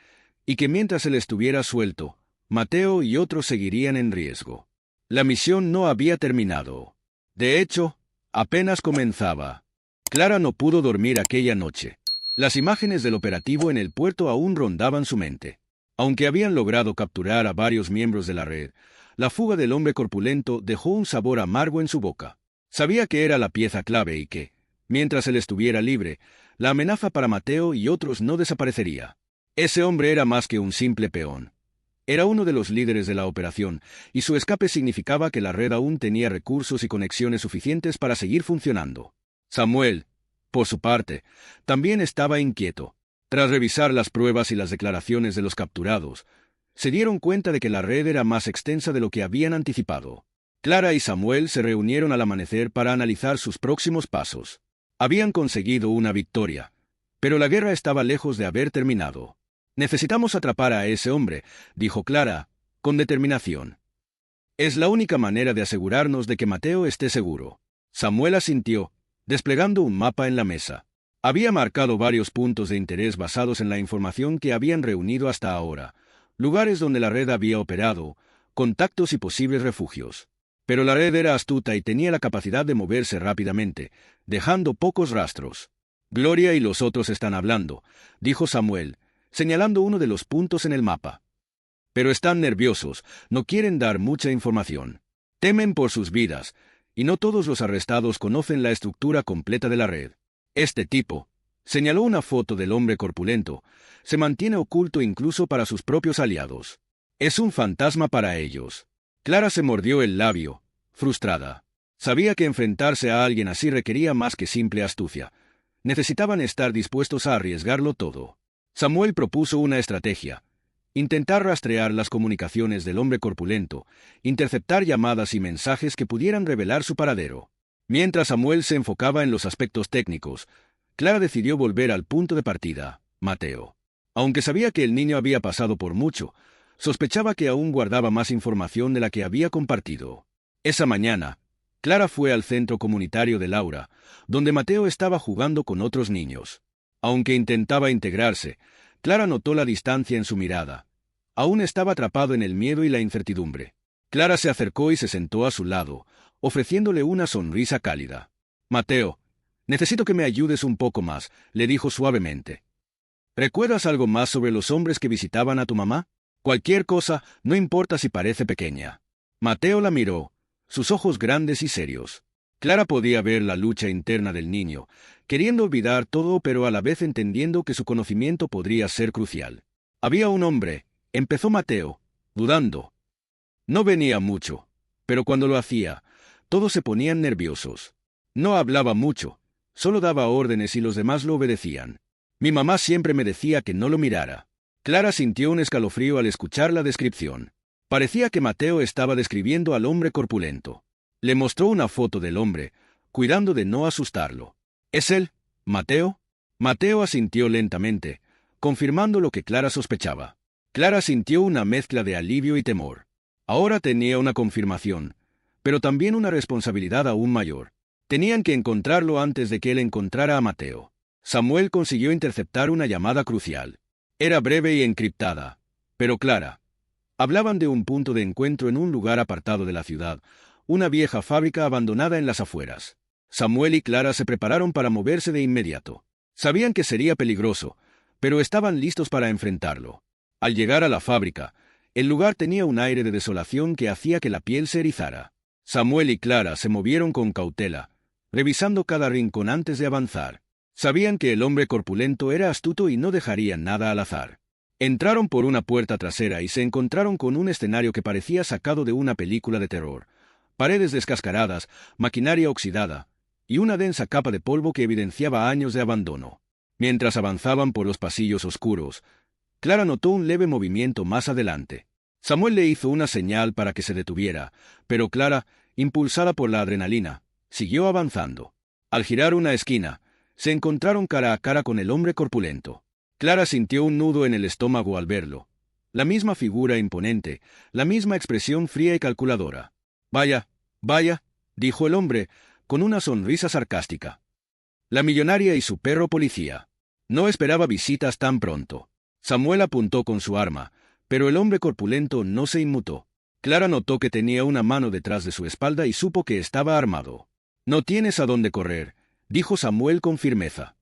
Speaker 1: y que mientras él estuviera suelto, Mateo y otros seguirían en riesgo. La misión no había terminado. De hecho, apenas comenzaba. Clara no pudo dormir aquella noche. Las imágenes del operativo en el puerto aún rondaban su mente. Aunque habían logrado capturar a varios miembros de la red, la fuga del hombre corpulento dejó un sabor amargo en su boca. Sabía que era la pieza clave y que, mientras él estuviera libre, la amenaza para Mateo y otros no desaparecería. Ese hombre era más que un simple peón. Era uno de los líderes de la operación, y su escape significaba que la red aún tenía recursos y conexiones suficientes para seguir funcionando. Samuel, por su parte, también estaba inquieto. Tras revisar las pruebas y las declaraciones de los capturados, se dieron cuenta de que la red era más extensa de lo que habían anticipado. Clara y Samuel se reunieron al amanecer para analizar sus próximos pasos. Habían conseguido una victoria, pero la guerra estaba lejos de haber terminado. «Necesitamos atrapar a ese hombre», dijo Clara, con determinación. «Es la única manera de asegurarnos de que Mateo esté seguro». Samuel asintió, desplegando un mapa en la mesa. Había marcado varios puntos de interés basados en la información que habían reunido hasta ahora, lugares donde la red había operado, contactos y posibles refugios. Pero la red era astuta y tenía la capacidad de moverse rápidamente, dejando pocos rastros. «Gloria y los otros están hablando», dijo Samuel, señalando uno de los puntos en el mapa. «Pero están nerviosos, no quieren dar mucha información. Temen por sus vidas, y no todos los arrestados conocen la estructura completa de la red. Este tipo», señaló una foto del hombre corpulento, «se mantiene oculto incluso para sus propios aliados. Es un fantasma para ellos». Clara se mordió el labio, frustrada. Sabía que enfrentarse a alguien así requería más que simple astucia. Necesitaban estar dispuestos a arriesgarlo todo. Samuel propuso una estrategia: intentar rastrear las comunicaciones del hombre corpulento, interceptar llamadas y mensajes que pudieran revelar su paradero. Mientras Samuel se enfocaba en los aspectos técnicos, Clara decidió volver al punto de partida, Mateo. Aunque sabía que el niño había pasado por mucho, sospechaba que aún guardaba más información de la que había compartido. Esa mañana, Clara fue al centro comunitario de Laura, donde Mateo estaba jugando con otros niños. Aunque intentaba integrarse, Clara notó la distancia en su mirada. Aún estaba atrapado en el miedo y la incertidumbre. Clara se acercó y se sentó a su lado, ofreciéndole una sonrisa cálida. «Mateo, necesito que me ayudes un poco más», le dijo suavemente. «¿Recuerdas algo más sobre los hombres que visitaban a tu mamá? Cualquier cosa, no importa si parece pequeña». Mateo la miró, sus ojos grandes y serios. Clara podía ver la lucha interna del niño, queriendo olvidar todo pero a la vez entendiendo que su conocimiento podría ser crucial. «Había un hombre», empezó Mateo, dudando. No venía mucho, pero cuando lo hacía, todos se ponían nerviosos. No hablaba mucho, solo daba órdenes y los demás lo obedecían. Mi mamá siempre me decía que no lo mirara. Clara sintió un escalofrío al escuchar la descripción. Parecía que Mateo estaba describiendo al hombre corpulento. Le mostró una foto del hombre, cuidando de no asustarlo. «¿Es él, Mateo?» Mateo asintió lentamente, confirmando lo que Clara sospechaba. Clara sintió una mezcla de alivio y temor. Ahora tenía una confirmación, pero también una responsabilidad aún mayor. Tenían que encontrarlo antes de que él encontrara a Mateo. Samuel consiguió interceptar una llamada crucial. Era breve y encriptada, pero clara. Hablaban de un punto de encuentro en un lugar apartado de la ciudad, una vieja fábrica abandonada en las afueras. Samuel y Clara se prepararon para moverse de inmediato. Sabían que sería peligroso, pero estaban listos para enfrentarlo. Al llegar a la fábrica, el lugar tenía un aire de desolación que hacía que la piel se erizara. Samuel y Clara se movieron con cautela, revisando cada rincón antes de avanzar. Sabían que el hombre corpulento era astuto y no dejaría nada al azar. Entraron por una puerta trasera y se encontraron con un escenario que parecía sacado de una película de terror. Paredes descascaradas, maquinaria oxidada, y una densa capa de polvo que evidenciaba años de abandono. Mientras avanzaban por los pasillos oscuros, Clara notó un leve movimiento más adelante. Samuel le hizo una señal para que se detuviera, pero Clara, impulsada por la adrenalina, siguió avanzando. Al girar una esquina, se encontraron cara a cara con el hombre corpulento. Clara sintió un nudo en el estómago al verlo. La misma figura imponente, la misma expresión fría y calculadora. «Vaya, vaya», dijo el hombre, con una sonrisa sarcástica. La millonaria y su perro policía. No esperaba visitas tan pronto. Samuel apuntó con su arma, pero el hombre corpulento no se inmutó. Clara notó que tenía una mano detrás de su espalda y supo que estaba armado. «No tienes a dónde correr», dijo Samuel con firmeza.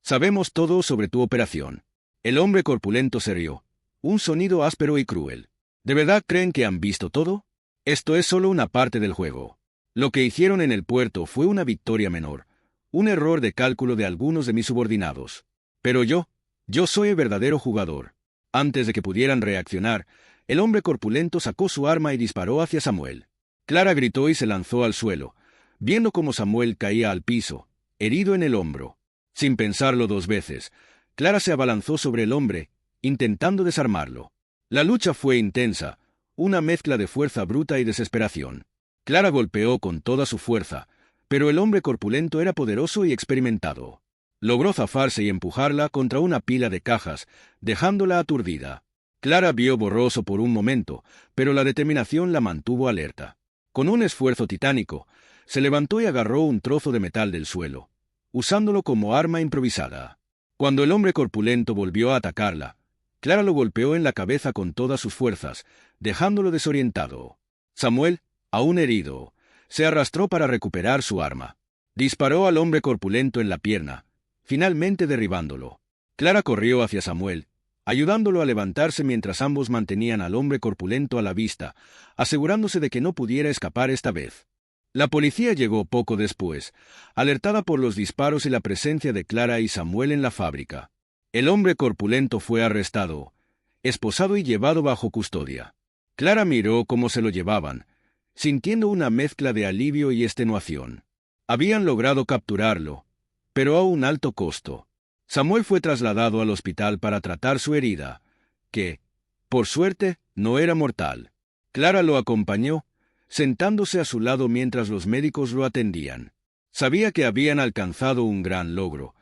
Speaker 1: «Sabemos todo sobre tu operación». El hombre corpulento se rió. Un sonido áspero y cruel. ¿De verdad creen que han visto todo? Esto es solo una parte del juego. Lo que hicieron en el puerto fue una victoria menor, un error de cálculo de algunos de mis subordinados. Pero yo soy el verdadero jugador. Antes de que pudieran reaccionar, el hombre corpulento sacó su arma y disparó hacia Samuel. Clara gritó y se lanzó al suelo, viendo cómo Samuel caía al piso, herido en el hombro. Sin pensarlo 2 veces, Clara se abalanzó sobre el hombre, intentando desarmarlo. La lucha fue intensa, una mezcla de fuerza bruta y desesperación. Clara golpeó con toda su fuerza, pero el hombre corpulento era poderoso y experimentado. Logró zafarse y empujarla contra una pila de cajas, dejándola aturdida. Clara vio borroso por un momento, pero la determinación la mantuvo alerta. Con un esfuerzo titánico, se levantó y agarró un trozo de metal del suelo, usándolo como arma improvisada. Cuando el hombre corpulento volvió a atacarla, Clara lo golpeó en la cabeza con todas sus fuerzas, dejándolo desorientado. Samuel, aún herido, se arrastró para recuperar su arma. Disparó al hombre corpulento en la pierna, finalmente derribándolo. Clara corrió hacia Samuel, ayudándolo a levantarse mientras ambos mantenían al hombre corpulento a la vista, asegurándose de que no pudiera escapar esta vez. La policía llegó poco después, alertada por los disparos y la presencia de Clara y Samuel en la fábrica. El hombre corpulento fue arrestado, esposado y llevado bajo custodia. Clara miró cómo se lo llevaban, sintiendo una mezcla de alivio y extenuación. Habían logrado capturarlo, pero a un alto costo. Samuel fue trasladado al hospital para tratar su herida, que, por suerte, no era mortal. Clara lo acompañó, sentándose a su lado mientras los médicos lo atendían. Sabía que habían alcanzado un gran logro,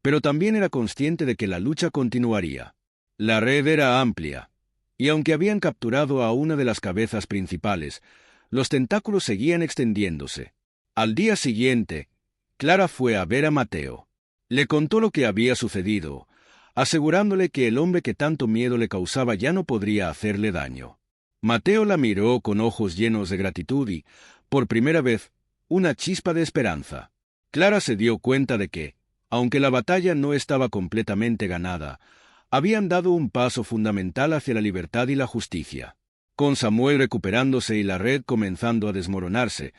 Speaker 1: pero también era consciente de que la lucha continuaría. La red era amplia, y aunque habían capturado a una de las cabezas principales, los tentáculos seguían extendiéndose. Al día siguiente, Clara fue a ver a Mateo. Le contó lo que había sucedido, asegurándole que el hombre que tanto miedo le causaba ya no podría hacerle daño. Mateo la miró con ojos llenos de gratitud y, por primera vez, una chispa de esperanza. Clara se dio cuenta de que, aunque la batalla no estaba completamente ganada, habían dado un paso fundamental hacia la libertad y la justicia. Con Samuel recuperándose y la red comenzando a desmoronarse,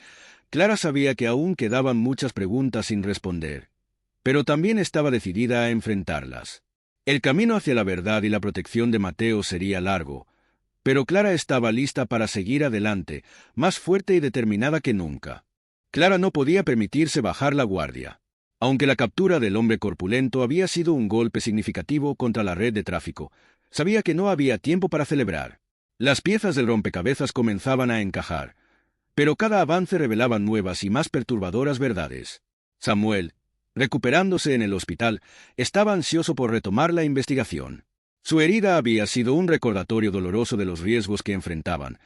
Speaker 1: Clara sabía que aún quedaban muchas preguntas sin responder, pero también estaba decidida a enfrentarlas. El camino hacia la verdad y la protección de Mateo sería largo, pero Clara estaba lista para seguir adelante, más fuerte y determinada que nunca. Clara no podía permitirse bajar la guardia. Aunque la captura del hombre corpulento había sido un golpe significativo contra la red de tráfico, sabía que no había tiempo para celebrar. Las piezas del rompecabezas comenzaban a encajar, pero cada avance revelaba nuevas y más perturbadoras verdades. Samuel, recuperándose en el hospital, estaba ansioso por retomar la investigación. Su herida había sido un recordatorio doloroso de los riesgos que enfrentaban,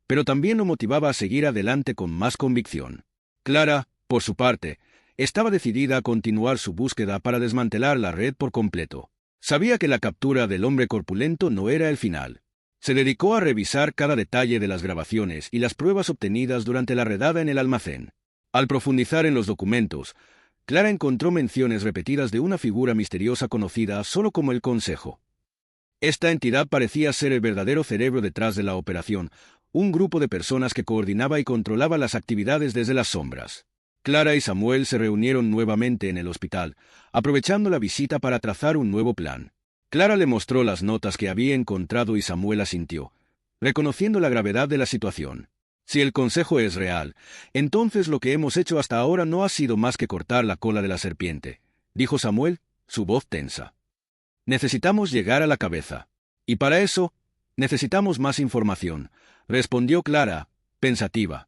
Speaker 1: pero también lo motivaba a seguir adelante con más convicción. Clara, por su parte, estaba decidida a continuar su búsqueda para desmantelar la red por completo. Sabía que la captura del hombre corpulento no era el final. Se dedicó a revisar cada detalle de las grabaciones y las pruebas obtenidas durante la redada en el almacén. Al profundizar en los documentos, Clara encontró menciones repetidas de una figura misteriosa conocida solo como el Consejo. Esta entidad parecía ser el verdadero cerebro detrás de la operación, un grupo de personas que coordinaba y controlaba las actividades desde las sombras. Clara y Samuel se reunieron nuevamente en el hospital, aprovechando la visita para trazar un nuevo plan. Clara le mostró las notas que había encontrado y Samuel asintió, reconociendo la gravedad de la situación. Si el consejo es real, entonces lo que hemos hecho hasta ahora no ha sido más que cortar la cola de la serpiente, dijo Samuel, su voz tensa. Necesitamos llegar a la cabeza. Y para eso, necesitamos más información, respondió Clara, pensativa.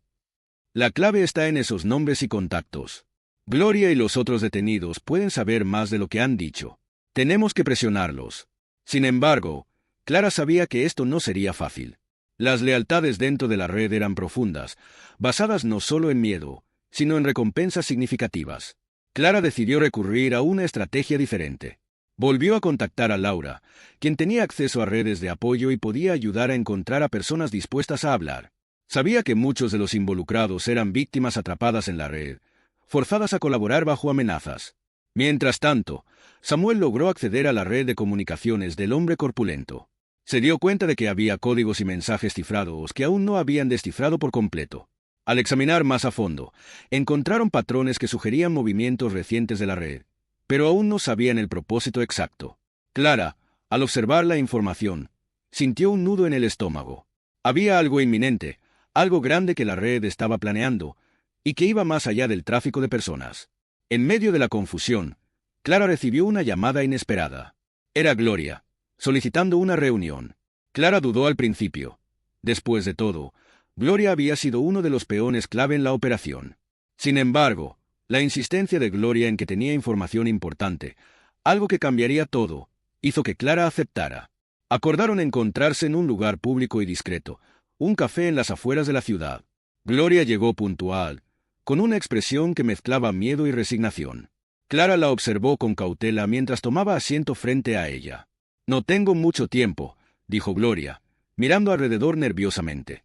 Speaker 1: La clave está en esos nombres y contactos. Gloria y los otros detenidos pueden saber más de lo que han dicho. Tenemos que presionarlos. Sin embargo, Clara sabía que esto no sería fácil. Las lealtades dentro de la red eran profundas, basadas no solo en miedo, sino en recompensas significativas. Clara decidió recurrir a una estrategia diferente. Volvió a contactar a Laura, quien tenía acceso a redes de apoyo y podía ayudar a encontrar a personas dispuestas a hablar. Sabía que muchos de los involucrados eran víctimas atrapadas en la red, forzadas a colaborar bajo amenazas. Mientras tanto, Samuel logró acceder a la red de comunicaciones del hombre corpulento. Se dio cuenta de que había códigos y mensajes cifrados que aún no habían descifrado por completo. Al examinar más a fondo, encontraron patrones que sugerían movimientos recientes de la red, pero aún no sabían el propósito exacto. Clara, al observar la información, sintió un nudo en el estómago. Había algo inminente, algo grande que la red estaba planeando, y que iba más allá del tráfico de personas. En medio de la confusión, Clara recibió una llamada inesperada. Era Gloria, solicitando una reunión. Clara dudó al principio. Después de todo, Gloria había sido uno de los peones clave en la operación. Sin embargo, la insistencia de Gloria en que tenía información importante, algo que cambiaría todo, hizo que Clara aceptara. Acordaron encontrarse en un lugar público y discreto, un café en las afueras de la ciudad. Gloria llegó puntual, con una expresión que mezclaba miedo y resignación. Clara la observó con cautela mientras tomaba asiento frente a ella. «No tengo mucho tiempo», dijo Gloria, mirando alrededor nerviosamente.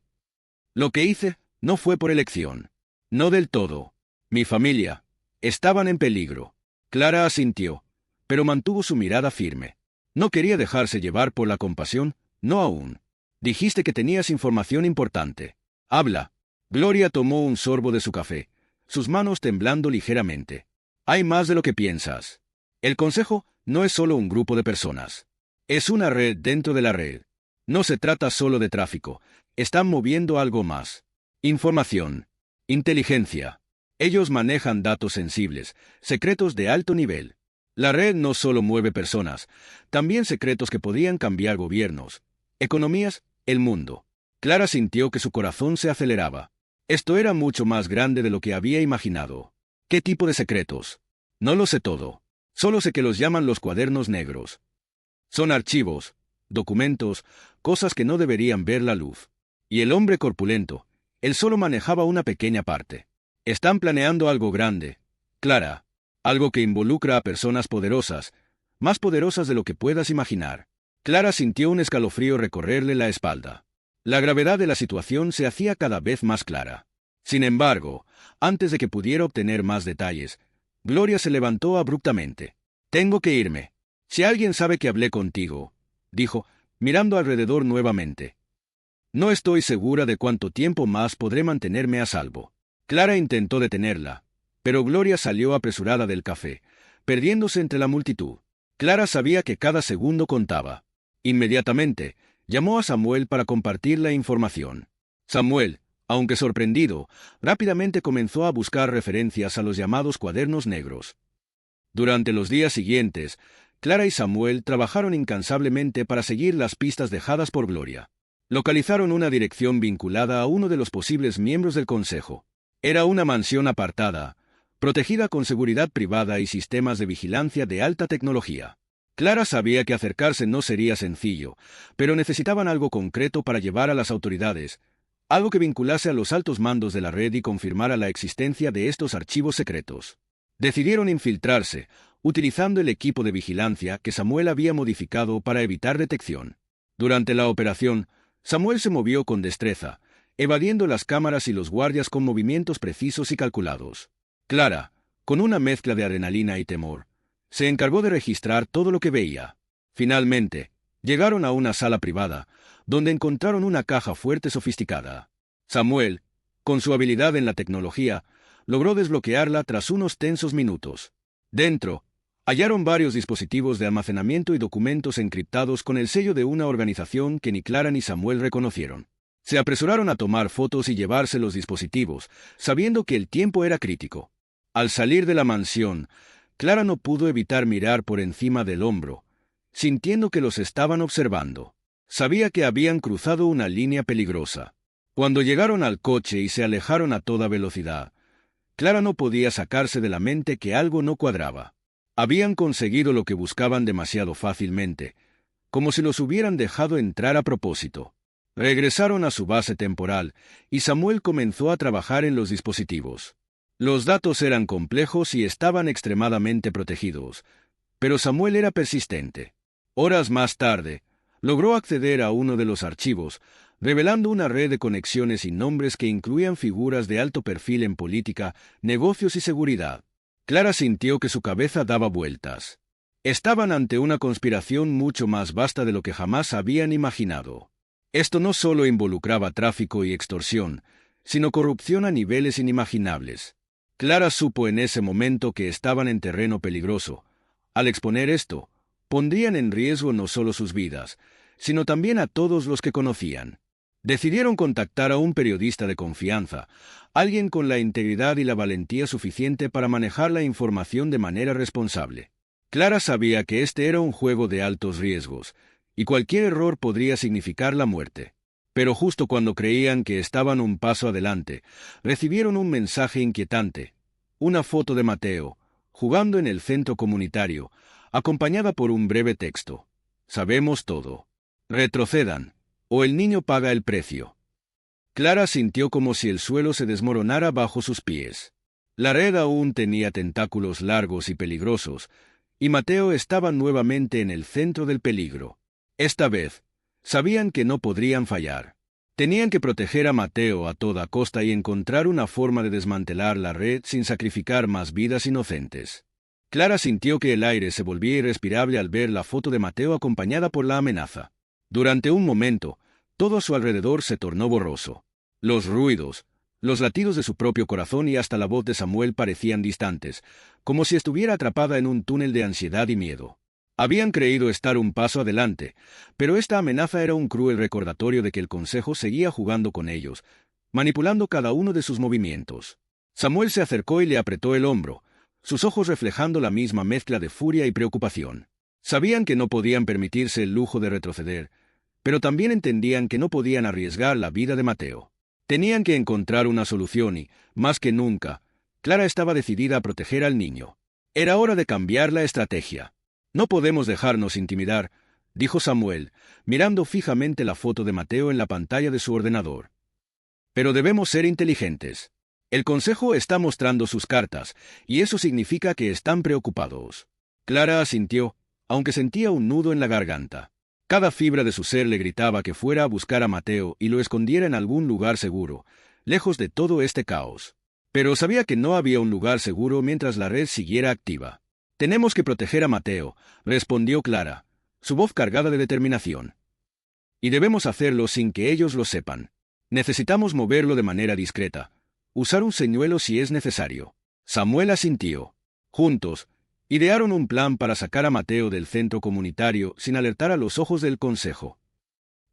Speaker 1: «Lo que hice no fue por elección. No del todo. Mi familia estaban en peligro». Clara asintió, pero mantuvo su mirada firme. No quería dejarse llevar por la compasión, no aún. «Dijiste que tenías información importante. Habla». Gloria tomó un sorbo de su café, sus manos temblando ligeramente. «Hay más de lo que piensas. El Consejo no es solo un grupo de personas. Es una red dentro de la red. No se trata solo de tráfico. Están moviendo algo más. Información. Inteligencia. Ellos manejan datos sensibles, secretos de alto nivel. La red no solo mueve personas, también secretos que podrían cambiar gobiernos, economías, el mundo». Clara sintió que su corazón se aceleraba. Esto era mucho más grande de lo que había imaginado. ¿Qué tipo de secretos? No lo sé todo. Solo sé que los llaman los cuadernos negros. Son archivos, documentos, cosas que no deberían ver la luz. Y el hombre corpulento, él solo manejaba una pequeña parte. Están planeando algo grande, Clara, algo que involucra a personas poderosas, más poderosas de lo que puedas imaginar. Clara sintió un escalofrío recorrerle la espalda. La gravedad de la situación se hacía cada vez más clara. Sin embargo, antes de que pudiera obtener más detalles, Gloria se levantó abruptamente. «Tengo que irme. Si alguien sabe que hablé contigo», dijo, mirando alrededor nuevamente. «No estoy segura de cuánto tiempo más podré mantenerme a salvo». Clara intentó detenerla, pero Gloria salió apresurada del café, perdiéndose entre la multitud. Clara sabía que cada segundo contaba. Inmediatamente, llamó a Samuel para compartir la información. Samuel, aunque sorprendido, rápidamente comenzó a buscar referencias a los llamados cuadernos negros. Durante los días siguientes, Clara y Samuel trabajaron incansablemente para seguir las pistas dejadas por Gloria. Localizaron una dirección vinculada a uno de los posibles miembros del Consejo. Era una mansión apartada, protegida con seguridad privada y sistemas de vigilancia de alta tecnología. Clara sabía que acercarse no sería sencillo, pero necesitaban algo concreto para llevar a las autoridades, algo que vinculase a los altos mandos de la red y confirmara la existencia de estos archivos secretos. Decidieron infiltrarse, utilizando el equipo de vigilancia que Samuel había modificado para evitar detección. Durante la operación, Samuel se movió con destreza, evadiendo las cámaras y los guardias con movimientos precisos y calculados. Clara, con una mezcla de adrenalina y temor, se encargó de registrar todo lo que veía. Finalmente, llegaron a una sala privada, donde encontraron una caja fuerte sofisticada. Samuel, con su habilidad en la tecnología, logró desbloquearla tras unos tensos minutos. Dentro, hallaron varios dispositivos de almacenamiento y documentos encriptados con el sello de una organización que ni Clara ni Samuel reconocieron. Se apresuraron a tomar fotos y llevarse los dispositivos, sabiendo que el tiempo era crítico. Al salir de la mansión, Clara no pudo evitar mirar por encima del hombro, sintiendo que los estaban observando. Sabía que habían cruzado una línea peligrosa. Cuando llegaron al coche y se alejaron a toda velocidad, Clara no podía sacarse de la mente que algo no cuadraba. Habían conseguido lo que buscaban demasiado fácilmente, como si los hubieran dejado entrar a propósito. Regresaron a su base temporal, y Samuel comenzó a trabajar en los dispositivos. Los datos eran complejos y estaban extremadamente protegidos, Pero Samuel era persistente. Horas más tarde, logró acceder a uno de los archivos, revelando una red de conexiones y nombres que incluían figuras de alto perfil en política, negocios y seguridad. Clara sintió que su cabeza daba vueltas. Estaban ante una conspiración mucho más vasta de lo que jamás habían imaginado. Esto no solo involucraba tráfico y extorsión, sino corrupción a niveles inimaginables. Clara supo en ese momento que estaban en terreno peligroso. Al exponer esto, pondrían en riesgo no solo sus vidas, sino también a todos los que conocían. Decidieron contactar a un periodista de confianza, alguien con la integridad y la valentía suficiente para manejar la información de manera responsable. Clara sabía que este era un juego de altos riesgos, y cualquier error podría significar la muerte. Pero justo cuando creían que estaban un paso adelante, recibieron un mensaje inquietante, una foto de Mateo, jugando en el centro comunitario, acompañada por un breve texto. Sabemos todo. Retrocedan, o el niño paga el precio. Clara sintió como si el suelo se desmoronara bajo sus pies. La red aún tenía tentáculos largos y peligrosos, y Mateo estaba nuevamente en el centro del peligro. Esta vez, sabían que no podrían fallar. Tenían que proteger a Mateo a toda costa y encontrar una forma de desmantelar la red sin sacrificar más vidas inocentes. Clara sintió que el aire se volvía irrespirable al ver la foto de Mateo acompañada por la amenaza. Durante un momento, todo a su alrededor se tornó borroso. Los ruidos, los latidos de su propio corazón y hasta la voz de Samuel parecían distantes, como si estuviera atrapada en un túnel de ansiedad y miedo. Habían creído estar un paso adelante, pero esta amenaza era un cruel recordatorio de que el consejo seguía jugando con ellos, manipulando cada uno de sus movimientos. Samuel se acercó y le apretó el hombro, sus ojos reflejando la misma mezcla de furia y preocupación. Sabían que no podían permitirse el lujo de retroceder, pero también entendían que no podían arriesgar la vida de Mateo. Tenían que encontrar una solución y, más que nunca, Clara estaba decidida a proteger al niño. Era hora de cambiar la estrategia. No podemos dejarnos intimidar, dijo Samuel, mirando fijamente la foto de Mateo en la pantalla de su ordenador. Pero debemos ser inteligentes. El consejo está mostrando sus cartas, y eso significa que están preocupados. Clara asintió, aunque sentía un nudo en la garganta. Cada fibra de su ser le gritaba que fuera a buscar a Mateo y lo escondiera en algún lugar seguro, lejos de todo este caos. Pero sabía que no había un lugar seguro mientras la red siguiera activa. «Tenemos que proteger a Mateo», respondió Clara, su voz cargada de determinación. «Y debemos hacerlo sin que ellos lo sepan. Necesitamos moverlo de manera discreta, usar un señuelo si es necesario». Samuel asintió. Juntos, idearon un plan para sacar a Mateo del centro comunitario sin alertar a los ojos del consejo.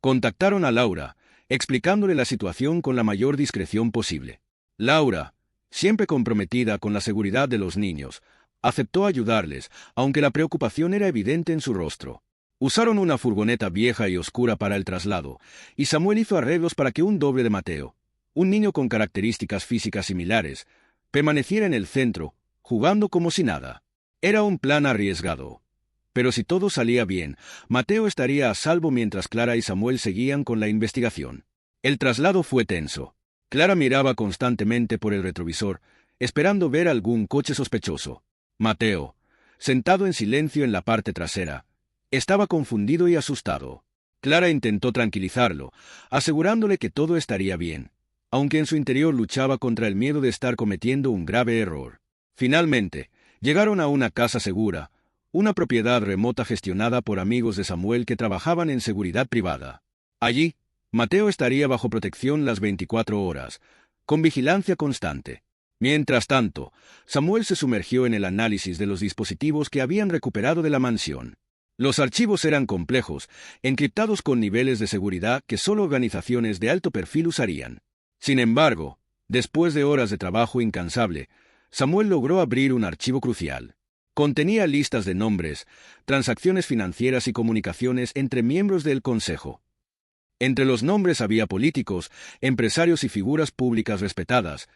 Speaker 1: Contactaron a Laura, explicándole la situación con la mayor discreción posible. Laura, siempre comprometida con la seguridad de los niños, aceptó ayudarles, aunque la preocupación era evidente en su rostro. Usaron una furgoneta vieja y oscura para el traslado, y Samuel hizo arreglos para que un doble de Mateo, un niño con características físicas similares, permaneciera en el centro, jugando como si nada. Era un plan arriesgado. Pero si todo salía bien, Mateo estaría a salvo mientras Clara y Samuel seguían con la investigación. El traslado fue tenso. Clara miraba constantemente por el retrovisor, esperando ver algún coche sospechoso. Mateo, sentado en silencio en la parte trasera, estaba confundido y asustado. Clara intentó tranquilizarlo, asegurándole que todo estaría bien, aunque en su interior luchaba contra el miedo de estar cometiendo un grave error. Finalmente, llegaron a una casa segura, una propiedad remota gestionada por amigos de Samuel que trabajaban en seguridad privada. Allí, Mateo estaría bajo protección las 24 horas, con vigilancia constante. Mientras tanto, Samuel se sumergió en el análisis de los dispositivos que habían recuperado de la mansión. Los archivos eran complejos, encriptados con niveles de seguridad que solo organizaciones de alto perfil usarían. Sin embargo, después de horas de trabajo incansable, Samuel logró abrir un archivo crucial. Contenía listas de nombres, transacciones financieras y comunicaciones entre miembros del consejo. Entre los nombres había políticos, empresarios y figuras públicas respetadas,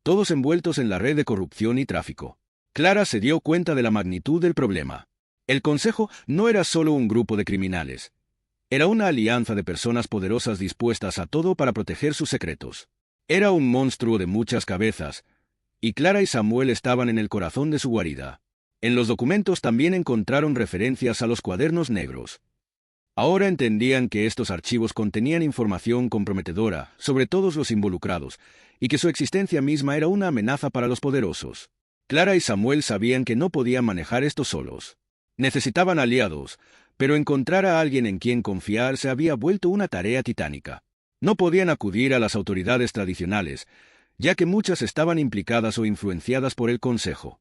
Speaker 1: todos envueltos en la red de corrupción y tráfico. Clara se dio cuenta de la magnitud del problema. El consejo no era solo un grupo de criminales. Era una alianza de personas poderosas dispuestas a todo para proteger sus secretos. Era un monstruo de muchas cabezas, y Clara y Samuel estaban en el corazón de su guarida. En los documentos también encontraron referencias a los cuadernos negros. Ahora entendían que estos archivos contenían información comprometedora sobre todos los involucrados, y que su existencia misma era una amenaza para los poderosos. Clara y Samuel sabían que no podían manejar esto solos. Necesitaban aliados, pero encontrar a alguien en quien confiar se había vuelto una tarea titánica. No podían acudir a las autoridades tradicionales, ya que muchas estaban implicadas o influenciadas por el Consejo.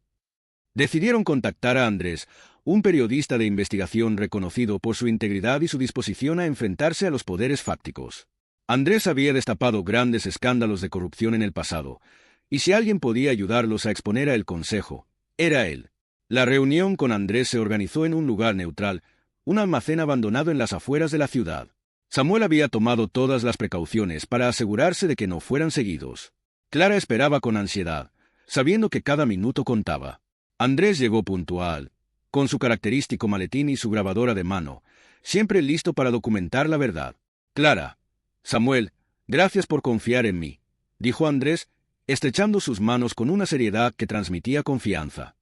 Speaker 1: Decidieron contactar a Andrés, un periodista de investigación reconocido por su integridad y su disposición a enfrentarse a los poderes fácticos. Andrés había destapado grandes escándalos de corrupción en el pasado, y si alguien podía ayudarlos a exponer a el Consejo, era él. La reunión con Andrés se organizó en un lugar neutral, un almacén abandonado en las afueras de la ciudad. Samuel había tomado todas las precauciones para asegurarse de que no fueran seguidos. Clara esperaba con ansiedad, sabiendo que cada minuto contaba. Andrés llegó puntual, con su característico maletín y su grabadora de mano, siempre listo para documentar la verdad. Clara, Samuel, gracias por confiar en mí, dijo Andrés, estrechando sus manos con una seriedad que transmitía confianza.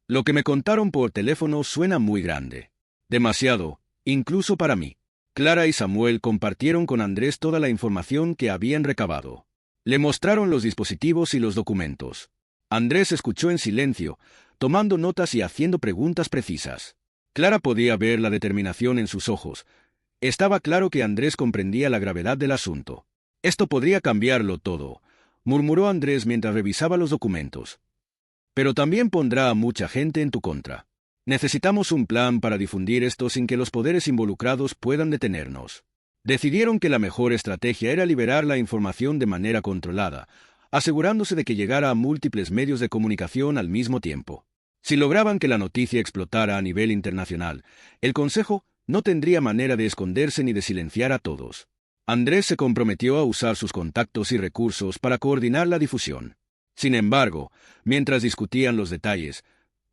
Speaker 1: Lo que me contaron por teléfono suena muy grande. Demasiado, incluso para mí. Clara y Samuel compartieron con Andrés toda la información que habían recabado. Le mostraron los dispositivos y los documentos. Andrés escuchó en silencio, tomando notas y haciendo preguntas precisas. Clara podía ver la determinación en sus ojos. Estaba claro que Andrés comprendía la gravedad del asunto. Esto podría cambiarlo todo, murmuró Andrés mientras revisaba los documentos. Pero también pondrá a mucha gente en tu contra. Necesitamos un plan para difundir esto sin que los poderes involucrados puedan detenernos. Decidieron que la mejor estrategia era liberar la información de manera controlada, asegurándose de que llegara a múltiples medios de comunicación al mismo tiempo. Si lograban que la noticia explotara a nivel internacional, el Consejo no tendría manera de esconderse ni de silenciar a todos. Andrés se comprometió a usar sus contactos y recursos para coordinar la difusión. Sin embargo, mientras discutían los detalles,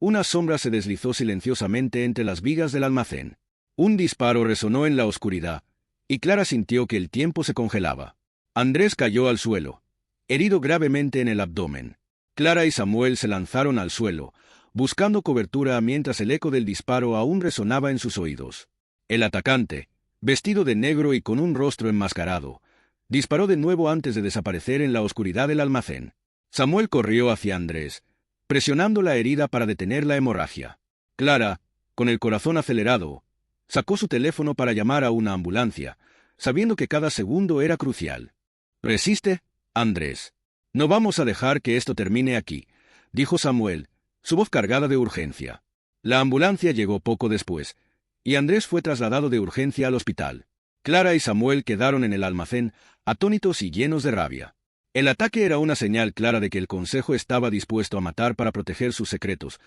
Speaker 1: una sombra se deslizó silenciosamente entre las vigas del almacén. Un disparo resonó en la oscuridad, y Clara sintió que el tiempo se congelaba. Andrés cayó al suelo, herido gravemente en el abdomen. Clara y Samuel se lanzaron al suelo, buscando cobertura mientras el eco del disparo aún resonaba en sus oídos. El atacante, vestido de negro y con un rostro enmascarado, disparó de nuevo antes de desaparecer en la oscuridad del almacén. Samuel corrió hacia Andrés, presionando la herida para detener la hemorragia. Clara, con el corazón acelerado, sacó su teléfono para llamar a una ambulancia, sabiendo que cada segundo era crucial. «Resiste, Andrés. No vamos a dejar que esto termine aquí», dijo Samuel, su voz cargada de urgencia. La ambulancia llegó poco después, y Andrés fue trasladado de urgencia al hospital. Clara y Samuel quedaron en el almacén, atónitos y llenos de rabia. El ataque era una señal clara de que el Consejo estaba dispuesto a matar para proteger sus secretos,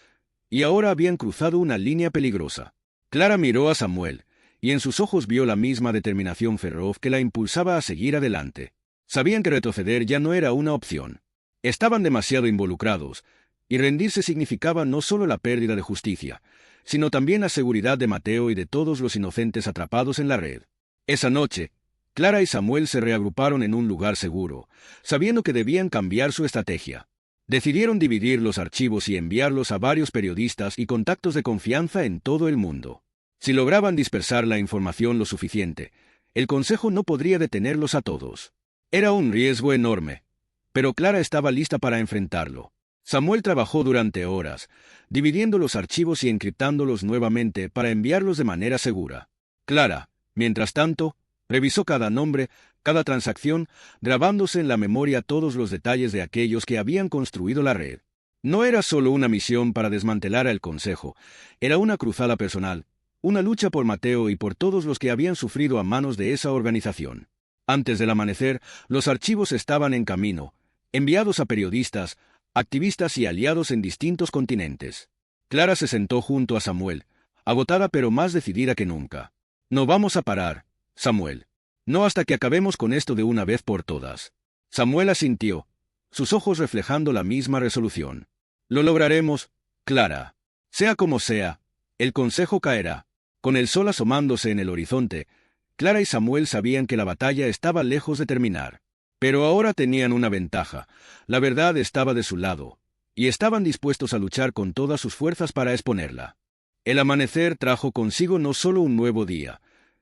Speaker 1: y ahora habían cruzado una línea peligrosa. Clara miró a Samuel, y en sus ojos vio la misma determinación feroz que la impulsaba a seguir adelante. Sabían que retroceder ya no era una opción. Estaban demasiado involucrados, y rendirse significaba no solo la pérdida de justicia, sino también la seguridad de Mateo y de todos los inocentes atrapados en la red. Esa noche, Clara y Samuel se reagruparon en un lugar seguro, sabiendo que debían cambiar su estrategia. Decidieron dividir los archivos y enviarlos a varios periodistas y contactos de confianza en todo el mundo. Si lograban dispersar la información lo suficiente, el Consejo no podría detenerlos a todos. Era un riesgo enorme, pero Clara estaba lista para enfrentarlo. Samuel trabajó durante horas, dividiendo los archivos y encriptándolos nuevamente para enviarlos de manera segura. Clara, mientras tanto, revisó cada nombre, cada transacción, grabándose en la memoria todos los detalles de aquellos que habían construido la red. No era solo una misión para desmantelar al Consejo, era una cruzada personal, una lucha por Mateo y por todos los que habían sufrido a manos de esa organización. Antes del amanecer, los archivos estaban en camino, enviados a periodistas, activistas y aliados en distintos continentes. Clara se sentó junto a Samuel, agotada pero más decidida que nunca. «No vamos a parar, Samuel. No hasta que acabemos con esto de una vez por todas». Samuel asintió, sus ojos reflejando la misma resolución. «Lo lograremos, Clara. Sea como sea, el Consejo caerá». Con el sol asomándose en el horizonte, Clara y Samuel sabían que la batalla estaba lejos de terminar. Pero ahora tenían una ventaja. La verdad estaba de su lado, y estaban dispuestos a luchar con todas sus fuerzas para exponerla. El amanecer trajo consigo no solo un nuevo día,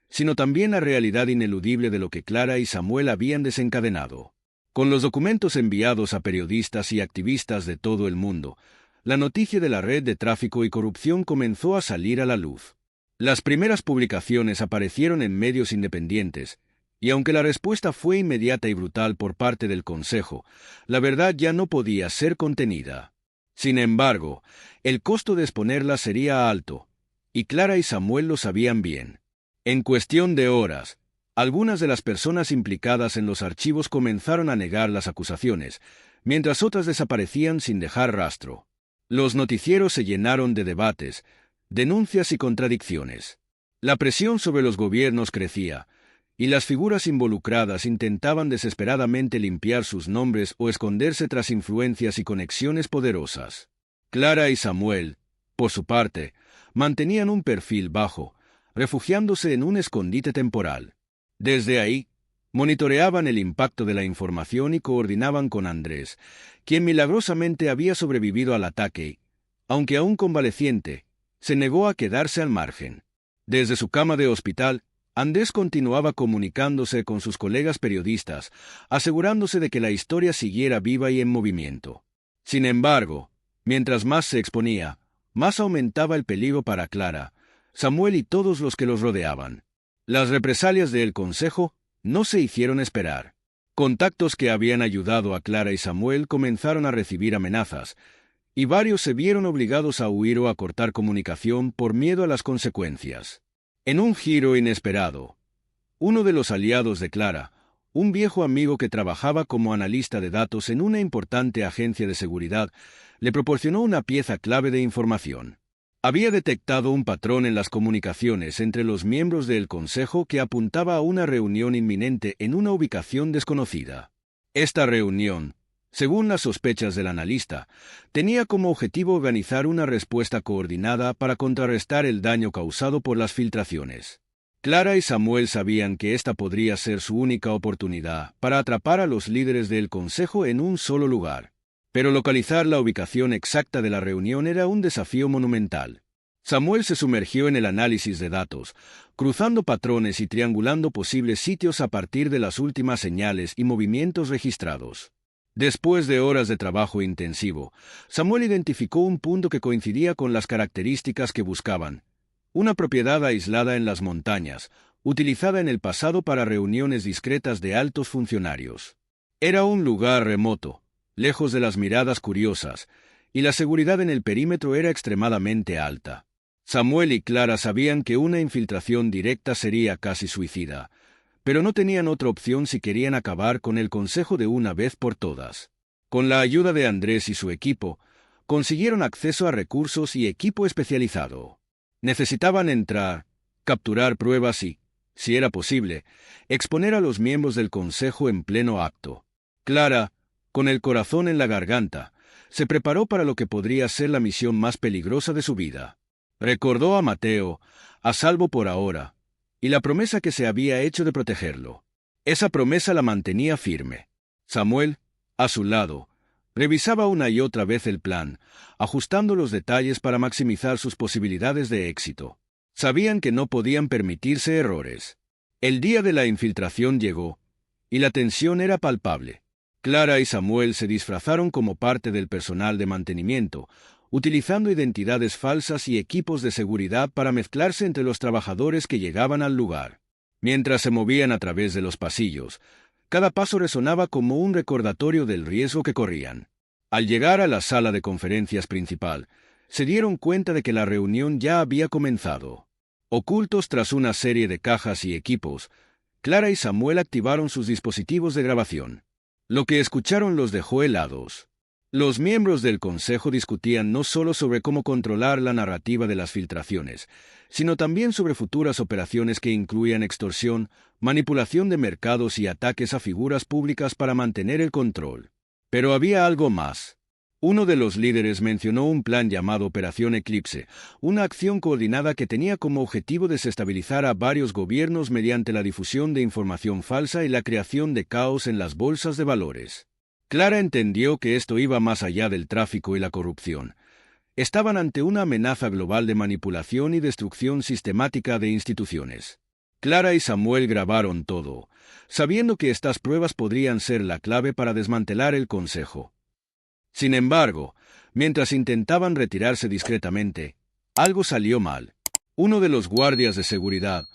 Speaker 1: sino también la realidad ineludible de lo que Clara y Samuel habían desencadenado. Con los documentos enviados a periodistas y activistas de todo el mundo, la noticia de la red de tráfico y corrupción comenzó a salir a la luz. Las primeras publicaciones aparecieron en medios independientes, y aunque la respuesta fue inmediata y brutal por parte del Consejo, la verdad ya no podía ser contenida. Sin embargo, el costo de exponerla sería alto, y Clara y Samuel lo sabían bien. En cuestión de horas, algunas de las personas implicadas en los archivos comenzaron a negar las acusaciones, mientras otras desaparecían sin dejar rastro. Los noticieros se llenaron de debates, denuncias y contradicciones. La presión sobre los gobiernos crecía, y las figuras involucradas intentaban desesperadamente limpiar sus nombres o esconderse tras influencias y conexiones poderosas. Clara y Samuel, por su parte, mantenían un perfil bajo, refugiándose en un escondite temporal. Desde ahí, monitoreaban el impacto de la información y coordinaban con Andrés, quien milagrosamente había sobrevivido al ataque y, aunque aún convaleciente, se negó a quedarse al margen. Desde su cama de hospital, Andrés continuaba comunicándose con sus colegas periodistas, asegurándose de que la historia siguiera viva y en movimiento. Sin embargo, mientras más se exponía, más aumentaba el peligro para Clara, Samuel y todos los que los rodeaban. Las represalias del Consejo no se hicieron esperar. Contactos que habían ayudado a Clara y Samuel comenzaron a recibir amenazas, y varios se vieron obligados a huir o a cortar comunicación por miedo a las consecuencias. En un giro inesperado, uno de los aliados de Clara, un viejo amigo que trabajaba como analista de datos en una importante agencia de seguridad, le proporcionó una pieza clave de información. Había detectado un patrón en las comunicaciones entre los miembros del Consejo que apuntaba a una reunión inminente en una ubicación desconocida. Esta reunión, según las sospechas del analista, tenía como objetivo organizar una respuesta coordinada para contrarrestar el daño causado por las filtraciones. Clara y Samuel sabían que esta podría ser su única oportunidad para atrapar a los líderes del Consejo en un solo lugar. Pero localizar la ubicación exacta de la reunión era un desafío monumental. Samuel se sumergió en el análisis de datos, cruzando patrones y triangulando posibles sitios a partir de las últimas señales y movimientos registrados. Después de horas de trabajo intensivo, Samuel identificó un punto que coincidía con las características que buscaban: una propiedad aislada en las montañas, utilizada en el pasado para reuniones discretas de altos funcionarios. Era un lugar remoto, lejos de las miradas curiosas, y la seguridad en el perímetro era extremadamente alta. Samuel y Clara sabían que una infiltración directa sería casi suicida, pero no tenían otra opción si querían acabar con el Consejo de una vez por todas. Con la ayuda de Andrés y su equipo, consiguieron acceso a recursos y equipo especializado. Necesitaban entrar, capturar pruebas y, si era posible, exponer a los miembros del Consejo en pleno acto. Clara, con el corazón en la garganta, se preparó para lo que podría ser la misión más peligrosa de su vida. Recordó a Mateo, a salvo por ahora, y la promesa que se había hecho de protegerlo. Esa promesa la mantenía firme. Samuel, a su lado, revisaba una y otra vez el plan, ajustando los detalles para maximizar sus posibilidades de éxito. Sabían que no podían permitirse errores. El día de la infiltración llegó, y la tensión era palpable. Clara y Samuel se disfrazaron como parte del personal de mantenimiento, utilizando identidades falsas y equipos de seguridad para mezclarse entre los trabajadores que llegaban al lugar. Mientras se movían a través de los pasillos, cada paso resonaba como un recordatorio del riesgo que corrían. Al llegar a la sala de conferencias principal, se dieron cuenta de que la reunión ya había comenzado. Ocultos tras una serie de cajas y equipos, Clara y Samuel activaron sus dispositivos de grabación. Lo que escucharon los dejó helados. Los miembros del Consejo discutían no solo sobre cómo controlar la narrativa de las filtraciones, sino también sobre futuras operaciones que incluían extorsión, manipulación de mercados y ataques a figuras públicas para mantener el control. Pero había algo más. Uno de los líderes mencionó un plan llamado Operación Eclipse, una acción coordinada que tenía como objetivo desestabilizar a varios gobiernos mediante la difusión de información falsa y la creación de caos en las bolsas de valores. Clara entendió que esto iba más allá del tráfico y la corrupción. Estaban ante una amenaza global de manipulación y destrucción sistemática de instituciones. Clara y Samuel grabaron todo, sabiendo que estas pruebas podrían ser la clave para desmantelar el Consejo. Sin embargo, mientras intentaban retirarse discretamente, algo salió mal. Uno de los guardias de seguridad,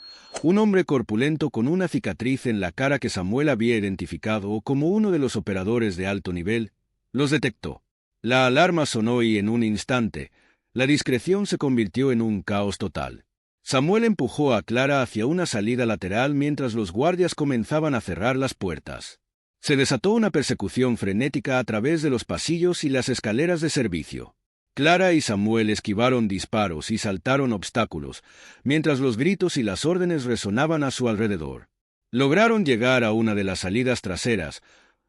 Speaker 1: un hombre corpulento con una cicatriz en la cara que Samuel había identificado como uno de los operadores de alto nivel, los detectó. La alarma sonó y en un instante, la discreción se convirtió en un caos total. Samuel empujó a Clara hacia una salida lateral mientras los guardias comenzaban a cerrar las puertas. Se desató una persecución frenética a través de los pasillos y las escaleras de servicio. Clara y Samuel esquivaron disparos y saltaron obstáculos, mientras los gritos y las órdenes resonaban a su alrededor. Lograron llegar a una de las salidas traseras,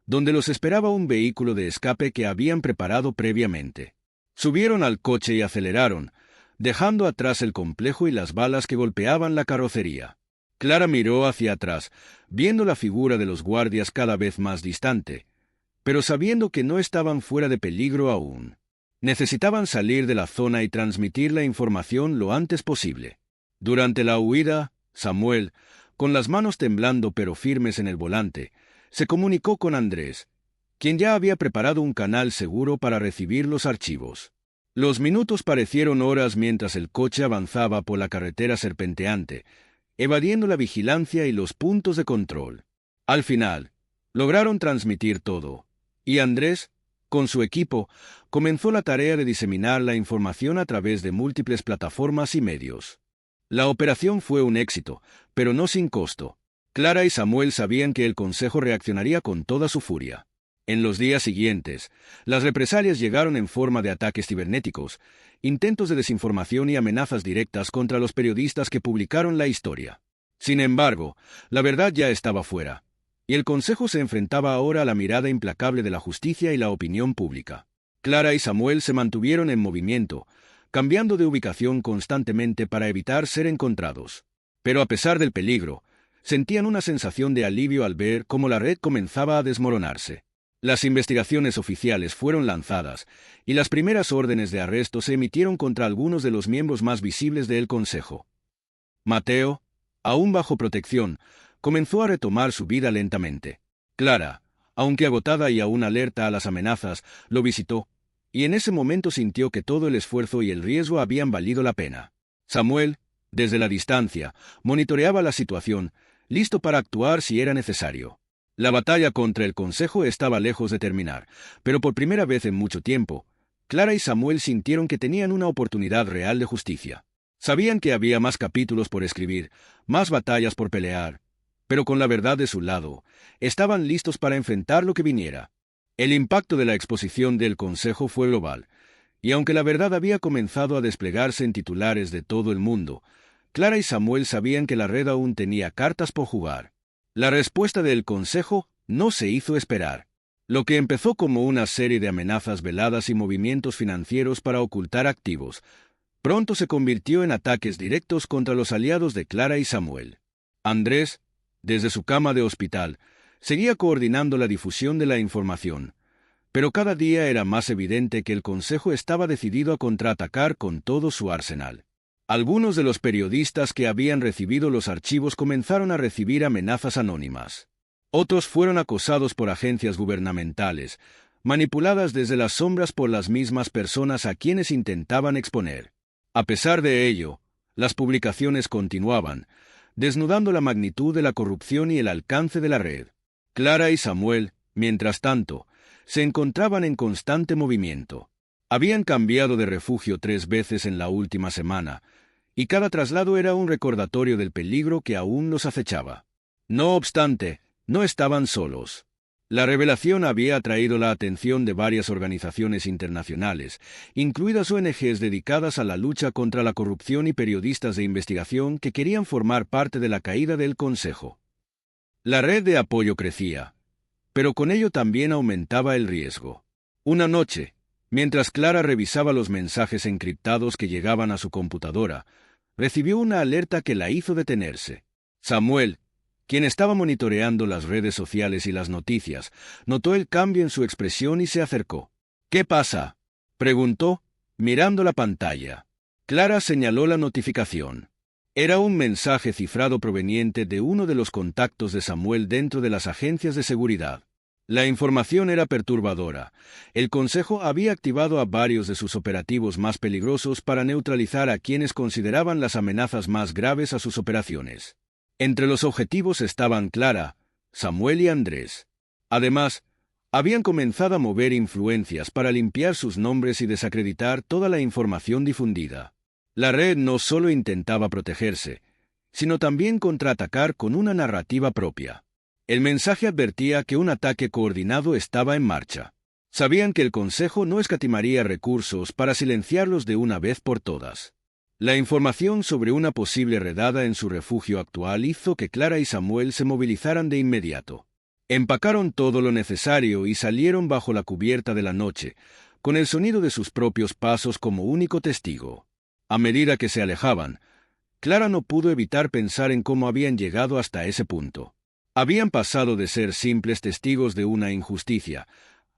Speaker 1: donde los esperaba un vehículo de escape que habían preparado previamente. Subieron al coche y aceleraron, dejando atrás el complejo y las balas que golpeaban la carrocería. Clara miró hacia atrás, viendo la figura de los guardias cada vez más distante, pero sabiendo que no estaban fuera de peligro aún. Necesitaban salir de la zona y transmitir la información lo antes posible. Durante la huida, Samuel, con las manos temblando pero firmes en el volante, se comunicó con Andrés, quien ya había preparado un canal seguro para recibir los archivos. Los minutos parecieron horas mientras el coche avanzaba por la carretera serpenteante, evadiendo la vigilancia y los puntos de control. Al final, lograron transmitir todo, y Andrés, con su equipo, comenzó la tarea de diseminar la información a través de múltiples plataformas y medios. La operación fue un éxito, pero no sin costo. Clara y Samuel sabían que el Consejo reaccionaría con toda su furia. En los días siguientes, las represalias llegaron en forma de ataques cibernéticos, intentos de desinformación y amenazas directas contra los periodistas que publicaron la historia. Sin embargo, la verdad ya estaba fuera, y el Consejo se enfrentaba ahora a la mirada implacable de la justicia y la opinión pública. Clara y Samuel se mantuvieron en movimiento, cambiando de ubicación constantemente para evitar ser encontrados. Pero a pesar del peligro, sentían una sensación de alivio al ver cómo la red comenzaba a desmoronarse. Las investigaciones oficiales fueron lanzadas, y las primeras órdenes de arresto se emitieron contra algunos de los miembros más visibles del Consejo. Mateo, aún bajo protección, comenzó a retomar su vida lentamente. Clara, aunque agotada y aún alerta a las amenazas, lo visitó, y en ese momento sintió que todo el esfuerzo y el riesgo habían valido la pena. Samuel, desde la distancia, monitoreaba la situación, listo para actuar si era necesario. La batalla contra el Consejo estaba lejos de terminar, pero por primera vez en mucho tiempo, Clara y Samuel sintieron que tenían una oportunidad real de justicia. Sabían que había más capítulos por escribir, más batallas por pelear, pero con la verdad de su lado, estaban listos para enfrentar lo que viniera. El impacto de la exposición del Consejo fue global, y aunque la verdad había comenzado a desplegarse en titulares de todo el mundo, Clara y Samuel sabían que la red aún tenía cartas por jugar. La respuesta del Consejo no se hizo esperar. Lo que empezó como una serie de amenazas veladas y movimientos financieros para ocultar activos, pronto se convirtió en ataques directos contra los aliados de Clara y Samuel. Andrés, desde su cama de hospital, seguía coordinando la difusión de la información, pero cada día era más evidente que el Consejo estaba decidido a contraatacar con todo su arsenal. Algunos de los periodistas que habían recibido los archivos comenzaron a recibir amenazas anónimas. Otros fueron acosados por agencias gubernamentales, manipuladas desde las sombras por las mismas personas a quienes intentaban exponer. A pesar de ello, las publicaciones continuaban, desnudando la magnitud de la corrupción y el alcance de la red. Clara y Samuel, mientras tanto, se encontraban en constante movimiento. Habían cambiado de refugio 3 veces en la última semana, y cada traslado era un recordatorio del peligro que aún los acechaba. No obstante, no estaban solos. La revelación había atraído la atención de varias organizaciones internacionales, incluidas ONGs dedicadas a la lucha contra la corrupción y periodistas de investigación que querían formar parte de la caída del Consejo. La red de apoyo crecía, pero con ello también aumentaba el riesgo. Una noche, mientras Clara revisaba los mensajes encriptados que llegaban a su computadora, recibió una alerta que la hizo detenerse. Samuel, quien estaba monitoreando las redes sociales y las noticias, notó el cambio en su expresión y se acercó. «¿Qué pasa?», preguntó, mirando la pantalla. Clara señaló la notificación. Era un mensaje cifrado proveniente de uno de los contactos de Samuel dentro de las agencias de seguridad. La información era perturbadora. El Consejo había activado a varios de sus operativos más peligrosos para neutralizar a quienes consideraban las amenazas más graves a sus operaciones. Entre los objetivos estaban Clara, Samuel y Andrés. Además, habían comenzado a mover influencias para limpiar sus nombres y desacreditar toda la información difundida. La red no solo intentaba protegerse, sino también contraatacar con una narrativa propia. El mensaje advertía que un ataque coordinado estaba en marcha. Sabían que el Consejo no escatimaría recursos para silenciarlos de una vez por todas. La información sobre una posible redada en su refugio actual hizo que Clara y Samuel se movilizaran de inmediato. Empacaron todo lo necesario y salieron bajo la cubierta de la noche, con el sonido de sus propios pasos como único testigo. A medida que se alejaban, Clara no pudo evitar pensar en cómo habían llegado hasta ese punto. Habían pasado de ser simples testigos de una injusticia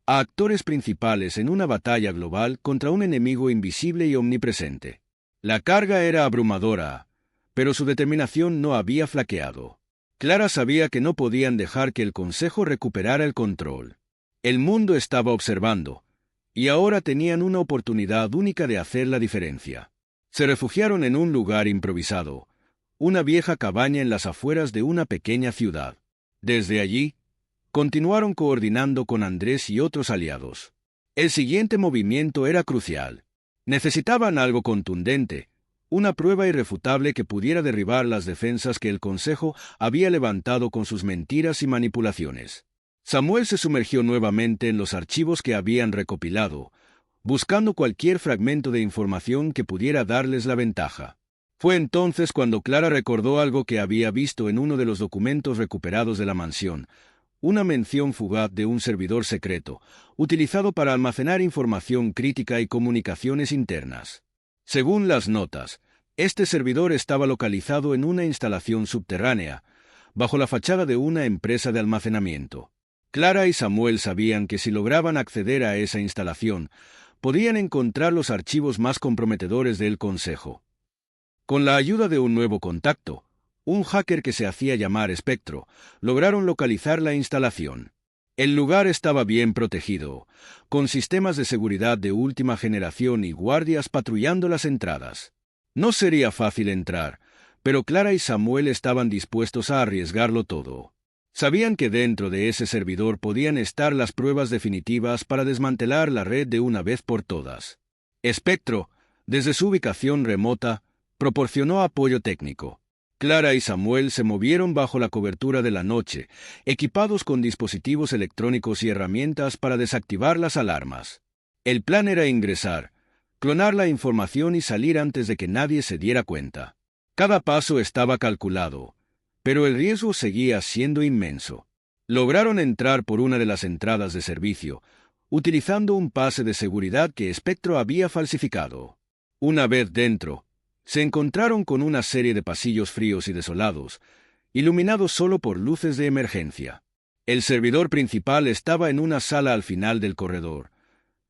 Speaker 1: a actores principales en una batalla global contra un enemigo invisible y omnipresente. La carga era abrumadora, pero su determinación no había flaqueado. Clara sabía que no podían dejar que el Consejo recuperara el control. El mundo estaba observando, y ahora tenían una oportunidad única de hacer la diferencia. Se refugiaron en un lugar improvisado, una vieja cabaña en las afueras de una pequeña ciudad. Desde allí, continuaron coordinando con Andrés y otros aliados. El siguiente movimiento era crucial. Necesitaban algo contundente, una prueba irrefutable que pudiera derribar las defensas que el Consejo había levantado con sus mentiras y manipulaciones. Samuel se sumergió nuevamente en los archivos que habían recopilado, buscando cualquier fragmento de información que pudiera darles la ventaja. Fue entonces cuando Clara recordó algo que había visto en uno de los documentos recuperados de la mansión, una mención fugaz de un servidor secreto, utilizado para almacenar información crítica y comunicaciones internas. Según las notas, este servidor estaba localizado en una instalación subterránea, bajo la fachada de una empresa de almacenamiento. Clara y Samuel sabían que si lograban acceder a esa instalación, podían encontrar los archivos más comprometedores del Consejo. Con la ayuda de un nuevo contacto, un hacker que se hacía llamar Spectro, lograron localizar la instalación. El lugar estaba bien protegido, con sistemas de seguridad de última generación y guardias patrullando las entradas. No sería fácil entrar, pero Clara y Samuel estaban dispuestos a arriesgarlo todo. Sabían que dentro de ese servidor podían estar las pruebas definitivas para desmantelar la red de una vez por todas. Spectro, desde su ubicación remota, proporcionó apoyo técnico. Clara y Samuel se movieron bajo la cobertura de la noche, equipados con dispositivos electrónicos y herramientas para desactivar las alarmas. El plan era ingresar, clonar la información y salir antes de que nadie se diera cuenta. Cada paso estaba calculado, pero el riesgo seguía siendo inmenso. Lograron entrar por una de las entradas de servicio, utilizando un pase de seguridad que Spectro había falsificado. Una vez dentro, se encontraron con una serie de pasillos fríos y desolados, iluminados solo por luces de emergencia. El servidor principal estaba en una sala al final del corredor,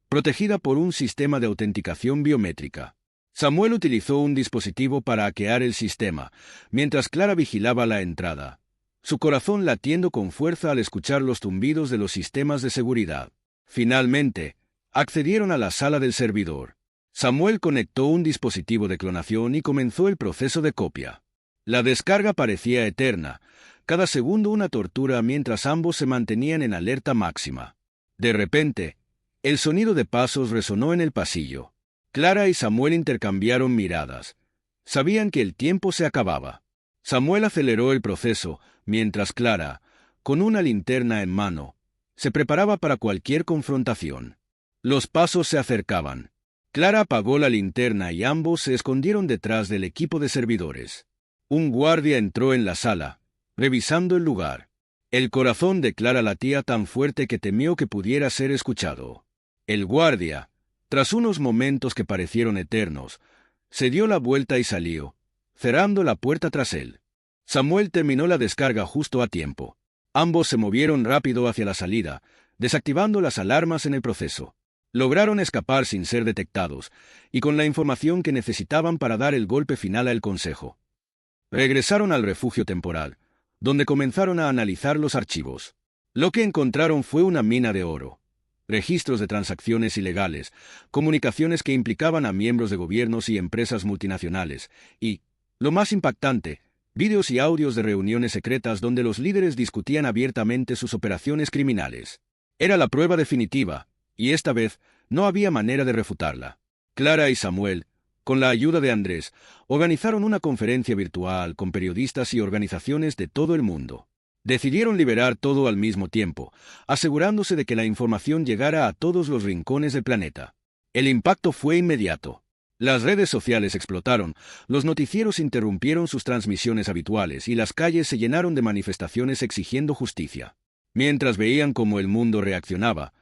Speaker 1: protegida por un sistema de autenticación biométrica. Samuel utilizó un dispositivo para hackear el sistema, mientras Clara vigilaba la entrada, su corazón latiendo con fuerza al escuchar los zumbidos de los sistemas de seguridad. Finalmente, accedieron a la sala del servidor. Samuel conectó un dispositivo de clonación y comenzó el proceso de copia. La descarga parecía eterna, cada segundo una tortura mientras ambos se mantenían en alerta máxima. De repente, el sonido de pasos resonó en el pasillo. Clara y Samuel intercambiaron miradas. Sabían que el tiempo se acababa. Samuel aceleró el proceso, mientras Clara, con una linterna en mano, se preparaba para cualquier confrontación. Los pasos se acercaban. Clara apagó la linterna y ambos se escondieron detrás del equipo de servidores. Un guardia entró en la sala, revisando el lugar. El corazón de Clara latía tan fuerte que temió que pudiera ser escuchado. El guardia, tras unos momentos que parecieron eternos, se dio la vuelta y salió, cerrando la puerta tras él. Samuel terminó la descarga justo a tiempo. Ambos se movieron rápido hacia la salida, desactivando las alarmas en el proceso. Lograron escapar sin ser detectados, y con la información que necesitaban para dar el golpe final al consejo. Regresaron al refugio temporal, donde comenzaron a analizar los archivos. Lo que encontraron fue una mina de oro, registros de transacciones ilegales, comunicaciones que implicaban a miembros de gobiernos y empresas multinacionales, y, lo más impactante, vídeos y audios de reuniones secretas donde los líderes discutían abiertamente sus operaciones criminales. Era la prueba definitiva, y esta vez no había manera de refutarla. Clara y Samuel, con la ayuda de Andrés, organizaron una conferencia virtual con periodistas y organizaciones de todo el mundo. Decidieron liberar todo al mismo tiempo, asegurándose de que la información llegara a todos los rincones del planeta. El impacto fue inmediato. Las redes sociales explotaron, los noticieros interrumpieron sus transmisiones habituales y las calles se llenaron de manifestaciones exigiendo justicia. Mientras veían cómo el mundo reaccionaba,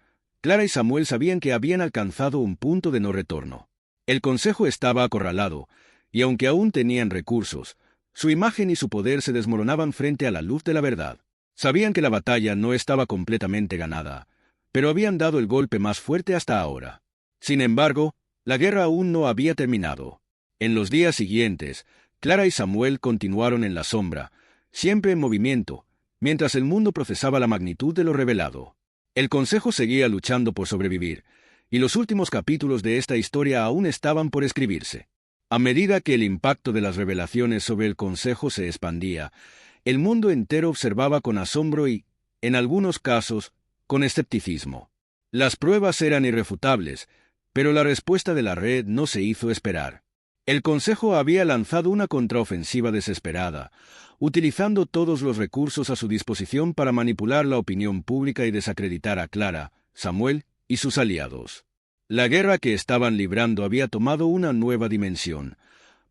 Speaker 1: Clara y Samuel sabían que habían alcanzado un punto de no retorno. El consejo estaba acorralado, y aunque aún tenían recursos, su imagen y su poder se desmoronaban frente a la luz de la verdad. Sabían que la batalla no estaba completamente ganada, pero habían dado el golpe más fuerte hasta ahora. Sin embargo, la guerra aún no había terminado. En los días siguientes, Clara y Samuel continuaron en la sombra, siempre en movimiento, mientras el mundo procesaba la magnitud de lo revelado. El consejo seguía luchando por sobrevivir, y los últimos capítulos de esta historia aún estaban por escribirse. A medida que el impacto de las revelaciones sobre el consejo se expandía, el mundo entero observaba con asombro y, en algunos casos, con escepticismo. Las pruebas eran irrefutables, pero la respuesta de la red no se hizo esperar. El consejo había lanzado una contraofensiva desesperada, utilizando todos los recursos a su disposición para manipular la opinión pública y desacreditar a Clara, Samuel y sus aliados. La guerra que estaban librando había tomado una nueva dimensión,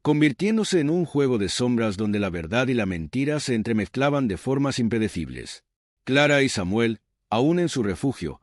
Speaker 1: convirtiéndose en un juego de sombras donde la verdad y la mentira se entremezclaban de formas impredecibles. Clara y Samuel, aún en su refugio,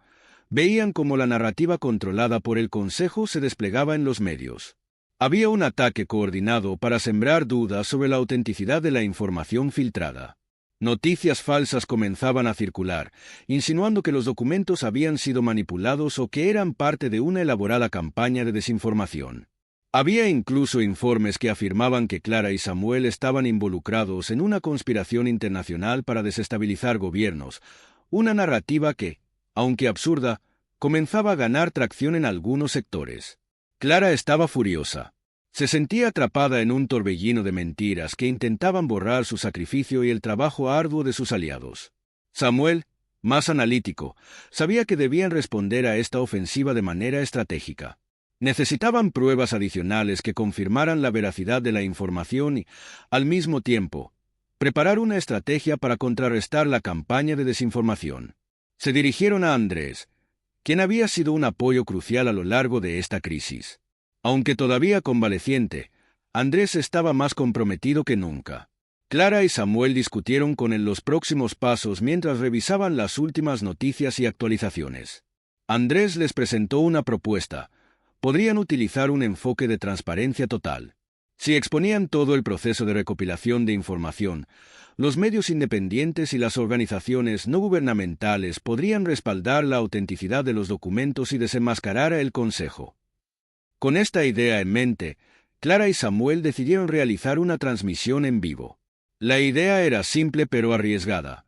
Speaker 1: veían cómo la narrativa controlada por el consejo se desplegaba en los medios. Había un ataque coordinado para sembrar dudas sobre la autenticidad de la información filtrada. Noticias falsas comenzaban a circular, insinuando que los documentos habían sido manipulados o que eran parte de una elaborada campaña de desinformación. Había incluso informes que afirmaban que Clara y Samuel estaban involucrados en una conspiración internacional para desestabilizar gobiernos, una narrativa que, aunque absurda, comenzaba a ganar tracción en algunos sectores. Clara estaba furiosa. Se sentía atrapada en un torbellino de mentiras que intentaban borrar su sacrificio y el trabajo arduo de sus aliados. Samuel, más analítico, sabía que debían responder a esta ofensiva de manera estratégica. Necesitaban pruebas adicionales que confirmaran la veracidad de la información y, al mismo tiempo, preparar una estrategia para contrarrestar la campaña de desinformación. Se dirigieron a Andrés, quien había sido un apoyo crucial a lo largo de esta crisis. Aunque todavía convaleciente, Andrés estaba más comprometido que nunca. Clara y Samuel discutieron con él los próximos pasos mientras revisaban las últimas noticias y actualizaciones. Andrés les presentó una propuesta. Podrían utilizar un enfoque de transparencia total. Si exponían todo el proceso de recopilación de información, los medios independientes y las organizaciones no gubernamentales podrían respaldar la autenticidad de los documentos y desenmascarar el consejo. Con esta idea en mente, Clara y Samuel decidieron realizar una transmisión en vivo. La idea era simple pero arriesgada: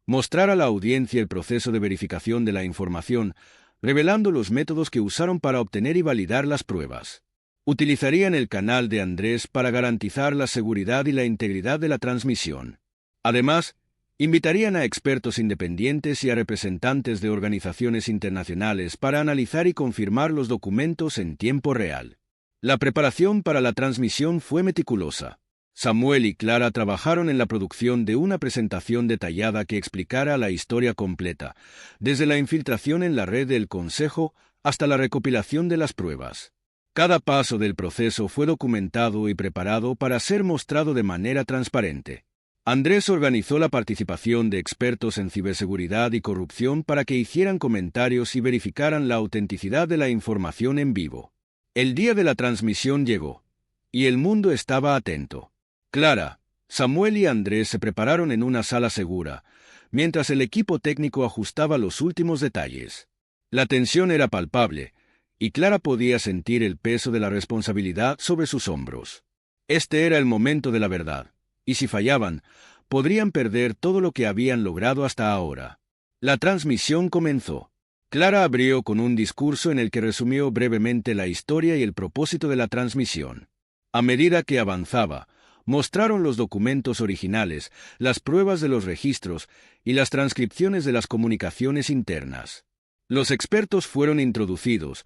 Speaker 1: mostrar a la audiencia el proceso de verificación de la información, revelando los métodos que usaron para obtener y validar las pruebas. Utilizarían el canal de Andrés para garantizar la seguridad y la integridad de la transmisión. Además, invitarían a expertos independientes y a representantes de organizaciones internacionales para analizar y confirmar los documentos en tiempo real. La preparación para la transmisión fue meticulosa. Samuel y Clara trabajaron en la producción de una presentación detallada que explicara la historia completa, desde la infiltración en la red del Consejo hasta la recopilación de las pruebas. Cada paso del proceso fue documentado y preparado para ser mostrado de manera transparente. Andrés organizó la participación de expertos en ciberseguridad y corrupción para que hicieran comentarios y verificaran la autenticidad de la información en vivo. El día de la transmisión llegó, y el mundo estaba atento. Clara, Samuel y Andrés se prepararon en una sala segura, mientras el equipo técnico ajustaba los últimos detalles. La tensión era palpable, y Clara podía sentir el peso de la responsabilidad sobre sus hombros. Este era el momento de la verdad, y si fallaban, podrían perder todo lo que habían logrado hasta ahora. La transmisión comenzó. Clara abrió con un discurso en el que resumió brevemente la historia y el propósito de la transmisión. A medida que avanzaba, mostraron los documentos originales, las pruebas de los registros y las transcripciones de las comunicaciones internas. Los expertos fueron introducidos,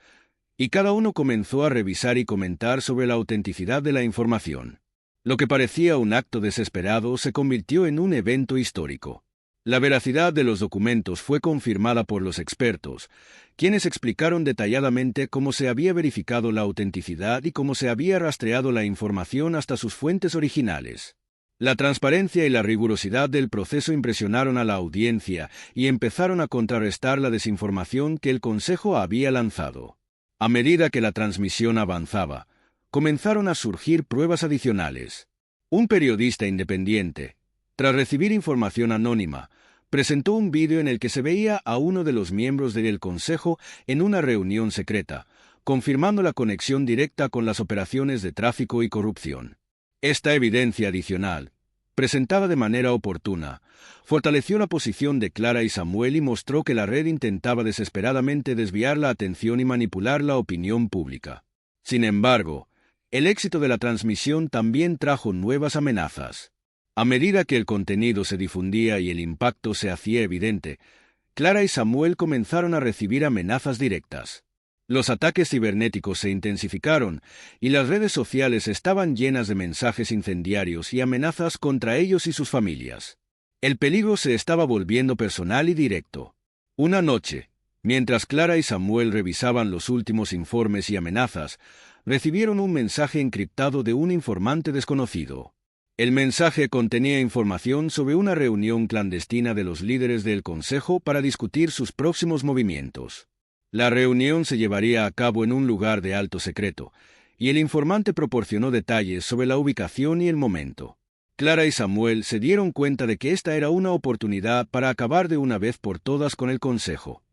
Speaker 1: y cada uno comenzó a revisar y comentar sobre la autenticidad de la información. Lo que parecía un acto desesperado se convirtió en un evento histórico. La veracidad de los documentos fue confirmada por los expertos, quienes explicaron detalladamente cómo se había verificado la autenticidad y cómo se había rastreado la información hasta sus fuentes originales. La transparencia y la rigurosidad del proceso impresionaron a la audiencia y empezaron a contrarrestar la desinformación que el Consejo había lanzado. A medida que la transmisión avanzaba, comenzaron a surgir pruebas adicionales. Un periodista independiente, tras recibir información anónima, presentó un vídeo en el que se veía a uno de los miembros del Consejo en una reunión secreta, confirmando la conexión directa con las operaciones de tráfico y corrupción. Esta evidencia adicional, presentada de manera oportuna, fortaleció la posición de Clara y Samuel y mostró que la red intentaba desesperadamente desviar la atención y manipular la opinión pública. Sin embargo, el éxito de la transmisión también trajo nuevas amenazas. A medida que el contenido se difundía y el impacto se hacía evidente, Clara y Samuel comenzaron a recibir amenazas directas. Los ataques cibernéticos se intensificaron y las redes sociales estaban llenas de mensajes incendiarios y amenazas contra ellos y sus familias. El peligro se estaba volviendo personal y directo. Una noche, mientras Clara y Samuel revisaban los últimos informes y amenazas, recibieron un mensaje encriptado de un informante desconocido. El mensaje contenía información sobre una reunión clandestina de los líderes del Consejo para discutir sus próximos movimientos. La reunión se llevaría a cabo en un lugar de alto secreto, y el informante proporcionó detalles sobre la ubicación y el momento. Clara y Samuel se dieron cuenta de que esta era una oportunidad para acabar de una vez por todas con el Consejo.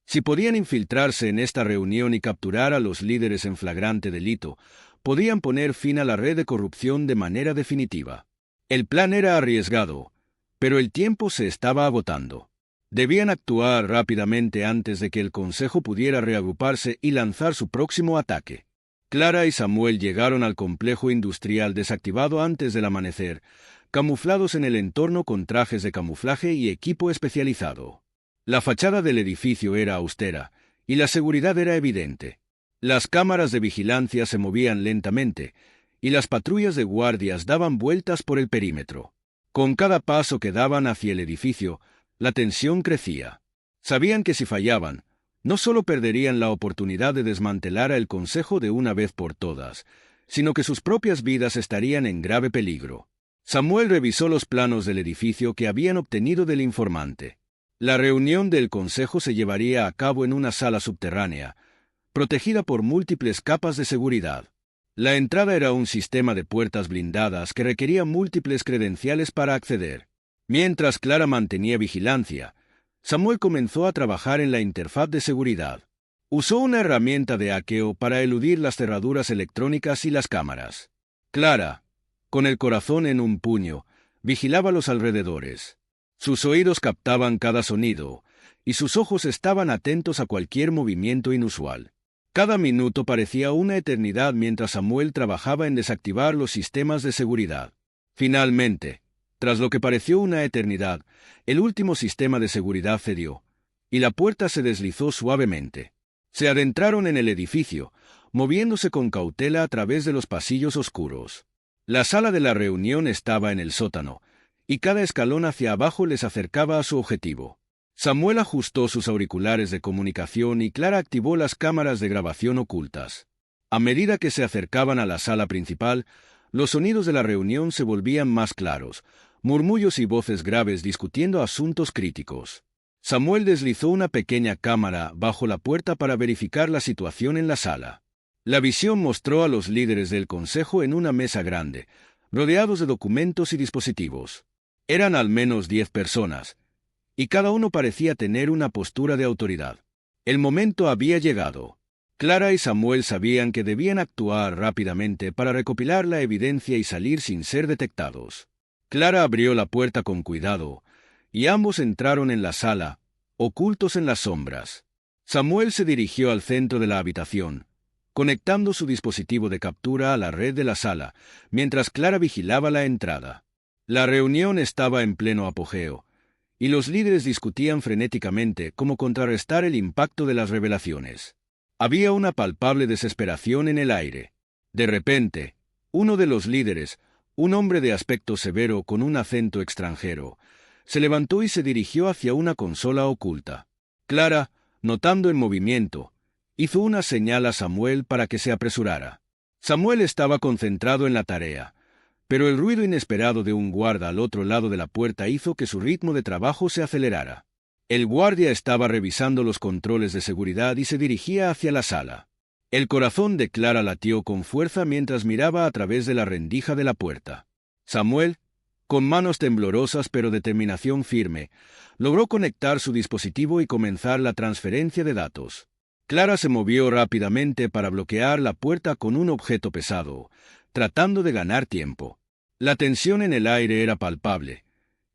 Speaker 1: Si podían infiltrarse en esta reunión y capturar a los líderes en flagrante delito, podían poner fin a la red de corrupción de manera definitiva. El plan era arriesgado, pero el tiempo se estaba agotando. Debían actuar rápidamente antes de que el Consejo pudiera reagruparse y lanzar su próximo ataque. Clara y Samuel llegaron al complejo industrial desactivado antes del amanecer, camuflados en el entorno con trajes de camuflaje y equipo especializado. La fachada del edificio era austera, y la seguridad era evidente. Las cámaras de vigilancia se movían lentamente, y las patrullas de guardias daban vueltas por el perímetro. Con cada paso que daban hacia el edificio, la tensión crecía. Sabían que si fallaban, no solo perderían la oportunidad de desmantelar a el Consejo de una vez por todas, sino que sus propias vidas estarían en grave peligro. Samuel revisó los planos del edificio que habían obtenido del informante. La reunión del Consejo se llevaría a cabo en una sala subterránea, protegida por múltiples capas de seguridad. La entrada era un sistema de puertas blindadas que requería múltiples credenciales para acceder. Mientras Clara mantenía vigilancia, Samuel comenzó a trabajar en la interfaz de seguridad. Usó una herramienta de hackeo para eludir las cerraduras electrónicas y las cámaras. Clara, con el corazón en un puño, vigilaba los alrededores. Sus oídos captaban cada sonido, y sus ojos estaban atentos a cualquier movimiento inusual. Cada minuto parecía una eternidad mientras Samuel trabajaba en desactivar los sistemas de seguridad. Finalmente, tras lo que pareció una eternidad, el último sistema de seguridad cedió, y la puerta se deslizó suavemente. Se adentraron en el edificio, moviéndose con cautela a través de los pasillos oscuros. La sala de la reunión estaba en el sótano, y cada escalón hacia abajo les acercaba a su objetivo. Samuel ajustó sus auriculares de comunicación y Clara activó las cámaras de grabación ocultas. A medida que se acercaban a la sala principal, los sonidos de la reunión se volvían más claros, murmullos y voces graves discutiendo asuntos críticos. Samuel deslizó una pequeña cámara bajo la puerta para verificar la situación en la sala. La visión mostró a los líderes del Consejo en una mesa grande, rodeados de documentos y dispositivos. Eran al menos 10 personas, y cada uno parecía tener una postura de autoridad. El momento había llegado. Clara y Samuel sabían que debían actuar rápidamente para recopilar la evidencia y salir sin ser detectados. Clara abrió la puerta con cuidado, y ambos entraron en la sala, ocultos en las sombras. Samuel se dirigió al centro de la habitación, conectando su dispositivo de captura a la red de la sala, mientras Clara vigilaba la entrada. La reunión estaba en pleno apogeo, y los líderes discutían frenéticamente cómo contrarrestar el impacto de las revelaciones. Había una palpable desesperación en el aire. De repente, uno de los líderes, un hombre de aspecto severo con un acento extranjero, se levantó y se dirigió hacia una consola oculta. Clara, notando el movimiento, hizo una señal a Samuel para que se apresurara. Samuel estaba concentrado en la tarea, pero el ruido inesperado de un guarda al otro lado de la puerta hizo que su ritmo de trabajo se acelerara. El guardia estaba revisando los controles de seguridad y se dirigía hacia la sala. El corazón de Clara latió con fuerza mientras miraba a través de la rendija de la puerta. Samuel, con manos temblorosas pero determinación firme, logró conectar su dispositivo y comenzar la transferencia de datos. Clara se movió rápidamente para bloquear la puerta con un objeto pesado, tratando de ganar tiempo. La tensión en el aire era palpable,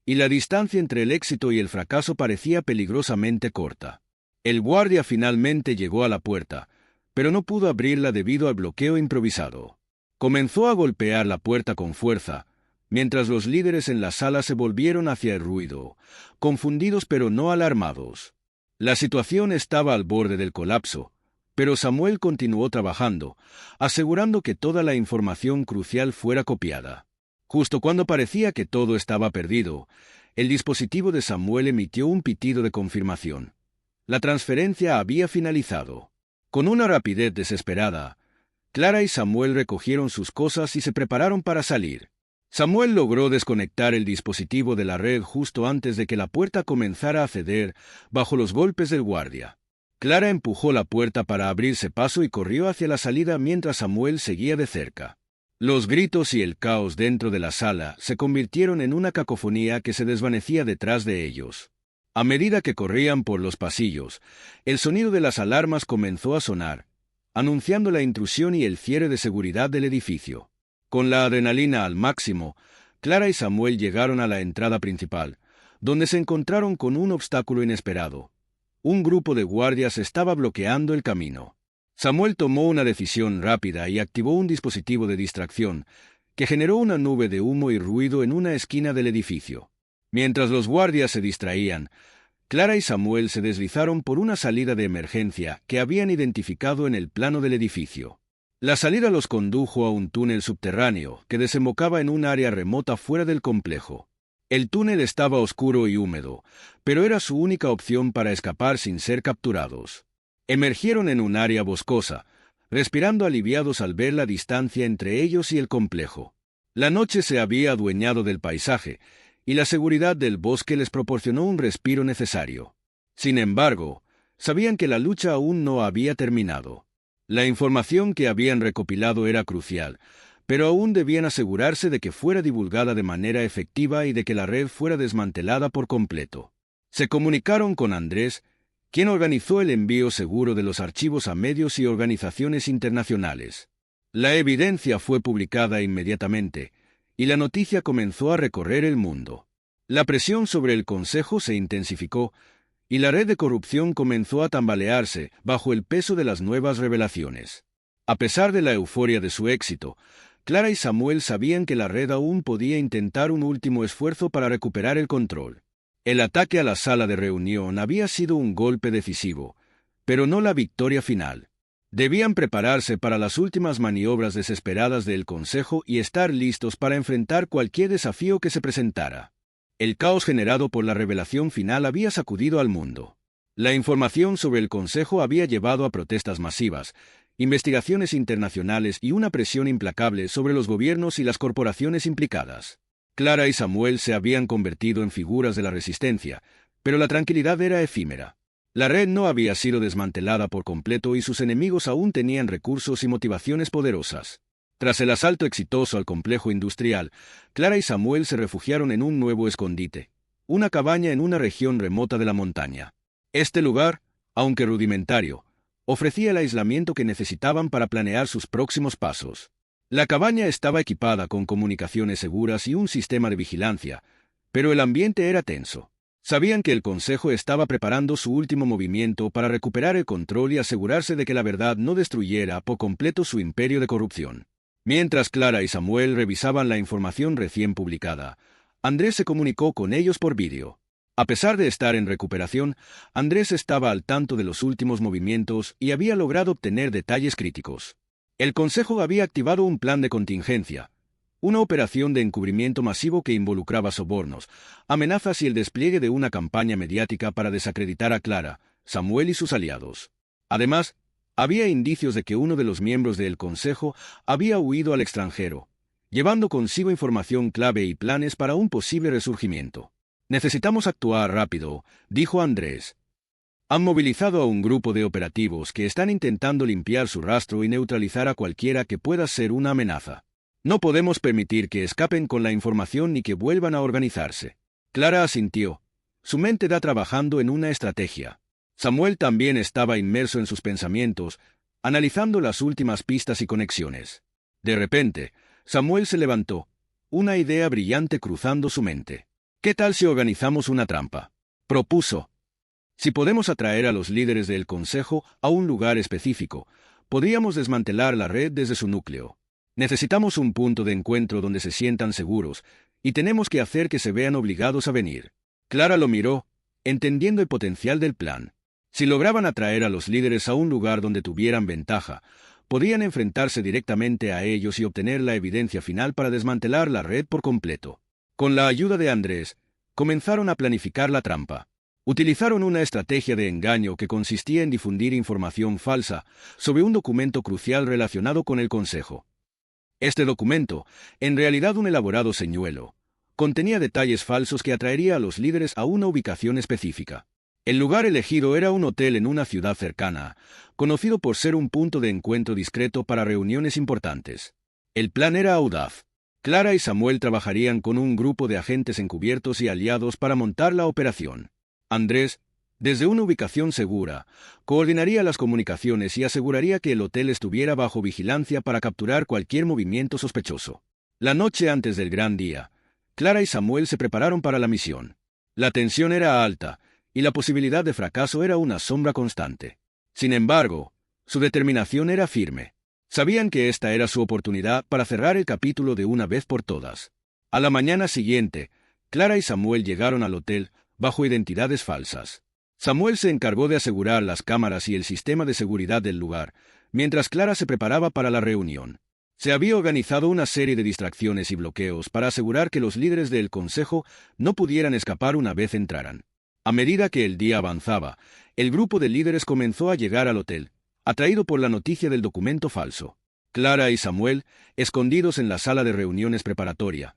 Speaker 1: y la distancia entre el éxito y el fracaso parecía peligrosamente corta. El guardia finalmente llegó a la puerta, pero no pudo abrirla debido al bloqueo improvisado. Comenzó a golpear la puerta con fuerza, mientras los líderes en la sala se volvieron hacia el ruido, confundidos pero no alarmados. La situación estaba al borde del colapso, pero Samuel continuó trabajando, asegurando que toda la información crucial fuera copiada. Justo cuando parecía que todo estaba perdido, el dispositivo de Samuel emitió un pitido de confirmación. La transferencia había finalizado. Con una rapidez desesperada, Clara y Samuel recogieron sus cosas y se prepararon para salir. Samuel logró desconectar el dispositivo de la red justo antes de que la puerta comenzara a ceder bajo los golpes del guardia. Clara empujó la puerta para abrirse paso y corrió hacia la salida mientras Samuel seguía de cerca. Los gritos y el caos dentro de la sala se convirtieron en una cacofonía que se desvanecía detrás de ellos. A medida que corrían por los pasillos, el sonido de las alarmas comenzó a sonar, anunciando la intrusión y el cierre de seguridad del edificio. Con la adrenalina al máximo, Clara y Samuel llegaron a la entrada principal, donde se encontraron con un obstáculo inesperado. Un grupo de guardias estaba bloqueando el camino. Samuel tomó una decisión rápida y activó un dispositivo de distracción, que generó una nube de humo y ruido en una esquina del edificio. Mientras los guardias se distraían, Clara y Samuel se deslizaron por una salida de emergencia que habían identificado en el plano del edificio. La salida los condujo a un túnel subterráneo que desembocaba en un área remota fuera del complejo. El túnel estaba oscuro y húmedo, pero era su única opción para escapar sin ser capturados. Emergieron en un área boscosa, respirando aliviados al ver la distancia entre ellos y el complejo. La noche se había adueñado del paisaje, y la seguridad del bosque les proporcionó un respiro necesario. Sin embargo, sabían que la lucha aún no había terminado. La información que habían recopilado era crucial, pero aún debían asegurarse de que fuera divulgada de manera efectiva y de que la red fuera desmantelada por completo. Se comunicaron con Andrés, quien organizó el envío seguro de los archivos a medios y organizaciones internacionales. La evidencia fue publicada inmediatamente, y la noticia comenzó a recorrer el mundo. La presión sobre el Consejo se intensificó, y la red de corrupción comenzó a tambalearse bajo el peso de las nuevas revelaciones. A pesar de la euforia de su éxito, Clara y Samuel sabían que la red aún podía intentar un último esfuerzo para recuperar el control. El ataque a la sala de reunión había sido un golpe decisivo, pero no la victoria final. Debían prepararse para las últimas maniobras desesperadas del Consejo y estar listos para enfrentar cualquier desafío que se presentara. El caos generado por la revelación final había sacudido al mundo. La información sobre el Consejo había llevado a protestas masivas, investigaciones internacionales y una presión implacable sobre los gobiernos y las corporaciones implicadas. Clara y Samuel se habían convertido en figuras de la resistencia, pero la tranquilidad era efímera. La red no había sido desmantelada por completo y sus enemigos aún tenían recursos y motivaciones poderosas. Tras el asalto exitoso al complejo industrial, Clara y Samuel se refugiaron en un nuevo escondite, una cabaña en una región remota de la montaña. Este lugar, aunque rudimentario, ofrecía el aislamiento que necesitaban para planear sus próximos pasos. La cabaña estaba equipada con comunicaciones seguras y un sistema de vigilancia, pero el ambiente era tenso. Sabían que el Consejo estaba preparando su último movimiento para recuperar el control y asegurarse de que la verdad no destruyera por completo su imperio de corrupción. Mientras Clara y Samuel revisaban la información recién publicada, Andrés se comunicó con ellos por vídeo. A pesar de estar en recuperación, Andrés estaba al tanto de los últimos movimientos y había logrado obtener detalles críticos. El Consejo había activado un plan de contingencia, una operación de encubrimiento masivo que involucraba sobornos, amenazas y el despliegue de una campaña mediática para desacreditar a Clara, Samuel y sus aliados. Además, había indicios de que uno de los miembros del Consejo había huido al extranjero, llevando consigo información clave y planes para un posible resurgimiento. «Necesitamos actuar rápido», dijo Andrés. Han movilizado a un grupo de operativos que están intentando limpiar su rastro y neutralizar a cualquiera que pueda ser una amenaza. No podemos permitir que escapen con la información ni que vuelvan a organizarse. Clara asintió, su mente trabajando en una estrategia. Samuel también estaba inmerso en sus pensamientos, analizando las últimas pistas y conexiones. De repente, Samuel se levantó, una idea brillante cruzando su mente. «¿Qué tal si organizamos una trampa?», propuso. «Si podemos atraer a los líderes del Consejo a un lugar específico, podríamos desmantelar la red desde su núcleo. Necesitamos un punto de encuentro donde se sientan seguros, y tenemos que hacer que se vean obligados a venir». Clara lo miró, entendiendo el potencial del plan. Si lograban atraer a los líderes a un lugar donde tuvieran ventaja, podrían enfrentarse directamente a ellos y obtener la evidencia final para desmantelar la red por completo. Con la ayuda de Andrés, comenzaron a planificar la trampa. Utilizaron una estrategia de engaño que consistía en difundir información falsa sobre un documento crucial relacionado con el Consejo. Este documento, en realidad un elaborado señuelo, contenía detalles falsos que atraería a los líderes a una ubicación específica. El lugar elegido era un hotel en una ciudad cercana, conocido por ser un punto de encuentro discreto para reuniones importantes. El plan era audaz. Clara y Samuel trabajarían con un grupo de agentes encubiertos y aliados para montar la operación. Andrés, desde una ubicación segura, coordinaría las comunicaciones y aseguraría que el hotel estuviera bajo vigilancia para capturar cualquier movimiento sospechoso. La noche antes del gran día, Clara y Samuel se prepararon para la misión. La tensión era alta, y la posibilidad de fracaso era una sombra constante. Sin embargo, su determinación era firme. Sabían que esta era su oportunidad para cerrar el capítulo de una vez por todas. A la mañana siguiente, Clara y Samuel llegaron al hotel bajo identidades falsas. Samuel se encargó de asegurar las cámaras y el sistema de seguridad del lugar, mientras Clara se preparaba para la reunión. Se había organizado una serie de distracciones y bloqueos para asegurar que los líderes del Consejo no pudieran escapar una vez entraran. A medida que el día avanzaba, el grupo de líderes comenzó a llegar al hotel, atraído por la noticia del documento falso. Clara y Samuel, escondidos en la sala de reuniones preparatoria,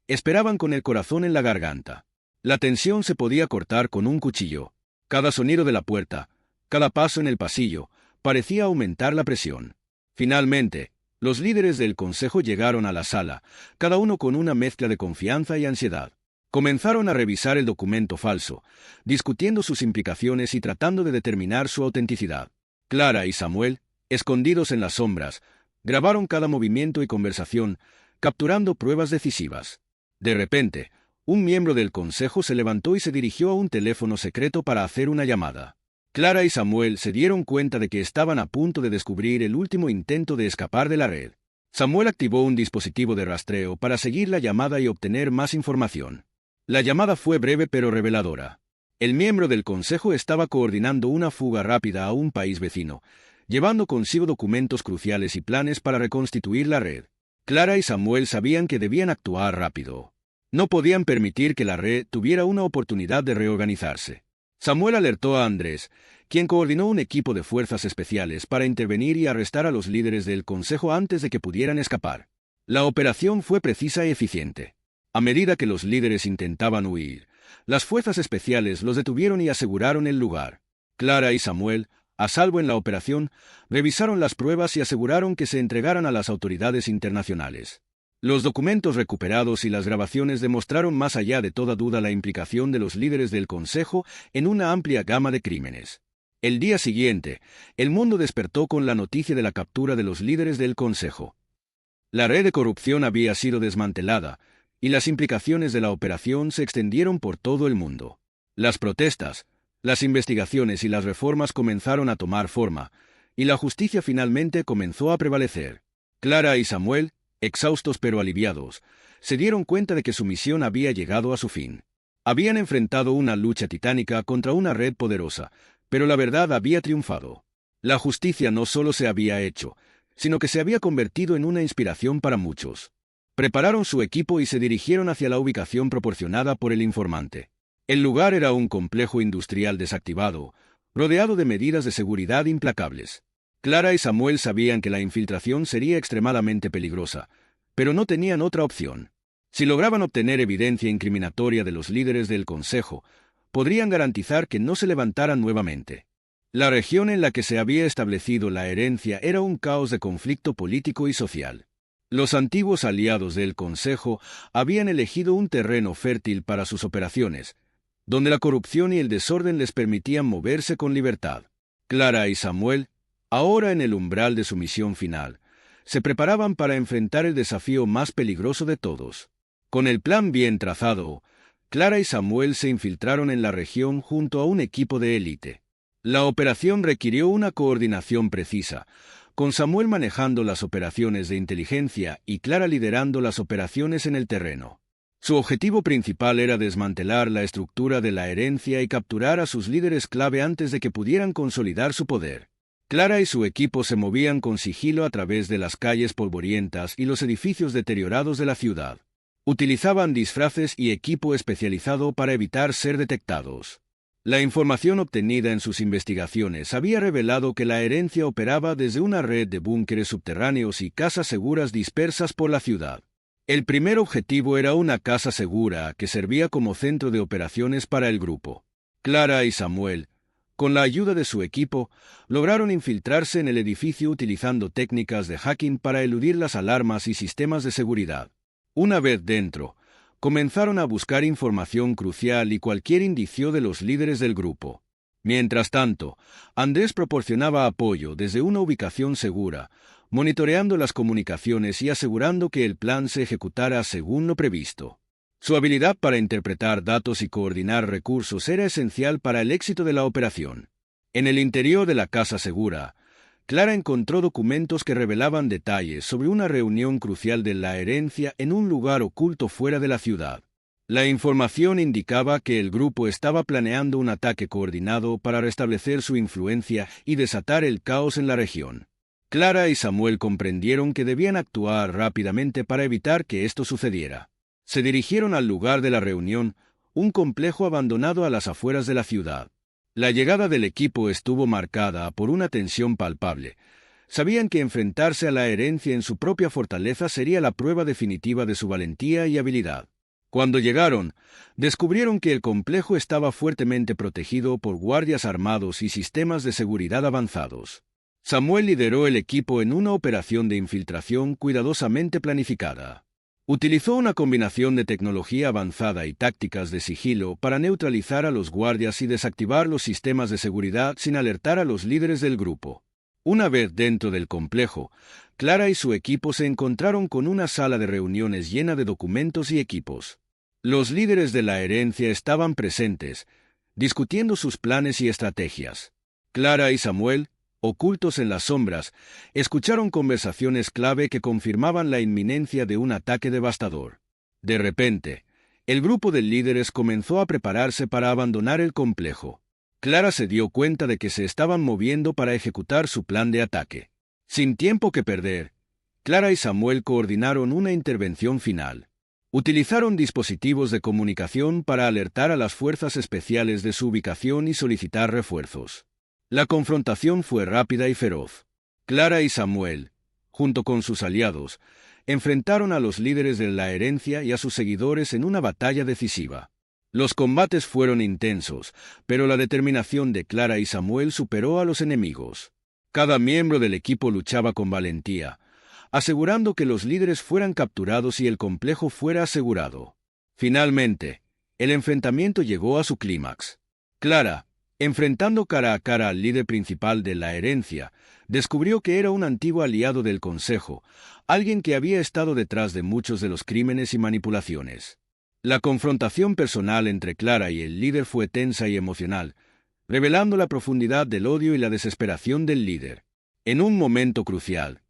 Speaker 1: esperaban con el corazón en la garganta. La tensión se podía cortar con un cuchillo. Cada sonido de la puerta, cada paso en el pasillo, parecía aumentar la presión. Finalmente, los líderes del Consejo llegaron a la sala, cada uno con una mezcla de confianza y ansiedad. Comenzaron a revisar el documento falso, discutiendo sus implicaciones y tratando de determinar su autenticidad. Clara y Samuel, escondidos en las sombras, grabaron cada movimiento y conversación, capturando pruebas decisivas. De repente, un miembro del Consejo se levantó y se dirigió a un teléfono secreto para hacer una llamada. Clara y Samuel se dieron cuenta de que estaban a punto de descubrir el último intento de escapar de la red. Samuel activó un dispositivo de rastreo para seguir la llamada y obtener más información. La llamada fue breve pero reveladora. El miembro del Consejo estaba coordinando una fuga rápida a un país vecino, llevando consigo documentos cruciales y planes para reconstituir la red. Clara y Samuel sabían que debían actuar rápido. No podían permitir que la red tuviera una oportunidad de reorganizarse. Samuel alertó a Andrés, quien coordinó un equipo de fuerzas especiales para intervenir y arrestar a los líderes del Consejo antes de que pudieran escapar. La operación fue precisa y eficiente. A medida que los líderes intentaban huir, las fuerzas especiales los detuvieron y aseguraron el lugar. Clara y Samuel, A salvo en la operación, revisaron las pruebas y aseguraron que se entregaran a las autoridades internacionales. Los documentos recuperados y las grabaciones demostraron más allá de toda duda la implicación de los líderes del Consejo en una amplia gama de crímenes. El día siguiente, el mundo despertó con la noticia de la captura de los líderes del Consejo. La red de corrupción había sido desmantelada, y las implicaciones de la operación se extendieron por todo el mundo. Las protestas, las investigaciones y las reformas comenzaron a tomar forma, y la justicia finalmente comenzó a prevalecer. Clara y Samuel, exhaustos pero aliviados, se dieron cuenta de que su misión había llegado a su fin. Habían enfrentado una lucha titánica contra una red poderosa, pero la verdad había triunfado. La justicia no solo se había hecho, sino que se había convertido en una inspiración para muchos. Prepararon su equipo y se dirigieron hacia la ubicación proporcionada por el informante. El lugar era un complejo industrial desactivado, rodeado de medidas de seguridad implacables. Clara y Samuel sabían que la infiltración sería extremadamente peligrosa, pero no tenían otra opción. Si lograban obtener evidencia incriminatoria de los líderes del Consejo, podrían garantizar que no se levantaran nuevamente. La región en la que se había establecido la herencia era un caos de conflicto político y social. Los antiguos aliados del Consejo habían elegido un terreno fértil para sus operaciones, donde la corrupción y el desorden les permitían moverse con libertad. Clara y Samuel, ahora en el umbral de su misión final, se preparaban para enfrentar el desafío más peligroso de todos. Con el plan bien trazado, Clara y Samuel se infiltraron en la región junto a un equipo de élite. La operación requirió una coordinación precisa, con Samuel manejando las operaciones de inteligencia y Clara liderando las operaciones en el terreno. Su objetivo principal era desmantelar la estructura de la herencia y capturar a sus líderes clave antes de que pudieran consolidar su poder. Clara y su equipo se movían con sigilo a través de las calles polvorientas y los edificios deteriorados de la ciudad. Utilizaban disfraces y equipo especializado para evitar ser detectados. La información obtenida en sus investigaciones había revelado que la herencia operaba desde una red de búnkeres subterráneos y casas seguras dispersas por la ciudad. El primer objetivo era una casa segura que servía como centro de operaciones para el grupo. Clara y Samuel, con la ayuda de su equipo, lograron infiltrarse en el edificio utilizando técnicas de hacking para eludir las alarmas y sistemas de seguridad. Una vez dentro, comenzaron a buscar información crucial y cualquier indicio de los líderes del grupo. Mientras tanto, Andrés proporcionaba apoyo desde una ubicación segura, monitoreando las comunicaciones y asegurando que el plan se ejecutara según lo previsto. Su habilidad para interpretar datos y coordinar recursos era esencial para el éxito de la operación. En el interior de la casa segura, Clara encontró documentos que revelaban detalles sobre una reunión crucial de la herencia en un lugar oculto fuera de la ciudad. La información indicaba que el grupo estaba planeando un ataque coordinado para restablecer su influencia y desatar el caos en la región. Clara y Samuel comprendieron que debían actuar rápidamente para evitar que esto sucediera. Se dirigieron al lugar de la reunión, un complejo abandonado a las afueras de la ciudad. La llegada del equipo estuvo marcada por una tensión palpable. Sabían que enfrentarse a la herencia en su propia fortaleza sería la prueba definitiva de su valentía y habilidad. Cuando llegaron, descubrieron que el complejo estaba fuertemente protegido por guardias armados y sistemas de seguridad avanzados. Samuel lideró el equipo en una operación de infiltración cuidadosamente planificada. Utilizó una combinación de tecnología avanzada y tácticas de sigilo para neutralizar a los guardias y desactivar los sistemas de seguridad sin alertar a los líderes del grupo. Una vez dentro del complejo, Clara y su equipo se encontraron con una sala de reuniones llena de documentos y equipos. Los líderes de la herencia estaban presentes, discutiendo sus planes y estrategias. Clara y Samuel, ocultos en las sombras, escucharon conversaciones clave que confirmaban la inminencia de un ataque devastador. De repente, el grupo de líderes comenzó a prepararse para abandonar el complejo. Clara se dio cuenta de que se estaban moviendo para ejecutar su plan de ataque. Sin tiempo que perder, Clara y Samuel coordinaron una intervención final. Utilizaron dispositivos de comunicación para alertar a las fuerzas especiales de su ubicación y solicitar refuerzos. La confrontación fue rápida y feroz. Clara y Samuel, junto con sus aliados, enfrentaron a los líderes de la herencia y a sus seguidores en una batalla decisiva. Los combates fueron intensos, pero la determinación de Clara y Samuel superó a los enemigos. Cada miembro del equipo luchaba con valentía, asegurando que los líderes fueran capturados y el complejo fuera asegurado. Finalmente, el enfrentamiento llegó a su clímax. Clara, enfrentando cara a cara al líder principal de la herencia, descubrió que era un antiguo aliado del Consejo, alguien que había estado detrás de muchos de los crímenes y manipulaciones. La confrontación personal entre Clara y el líder fue tensa y emocional, revelando la profundidad del odio y la desesperación del líder. En un momento crucial,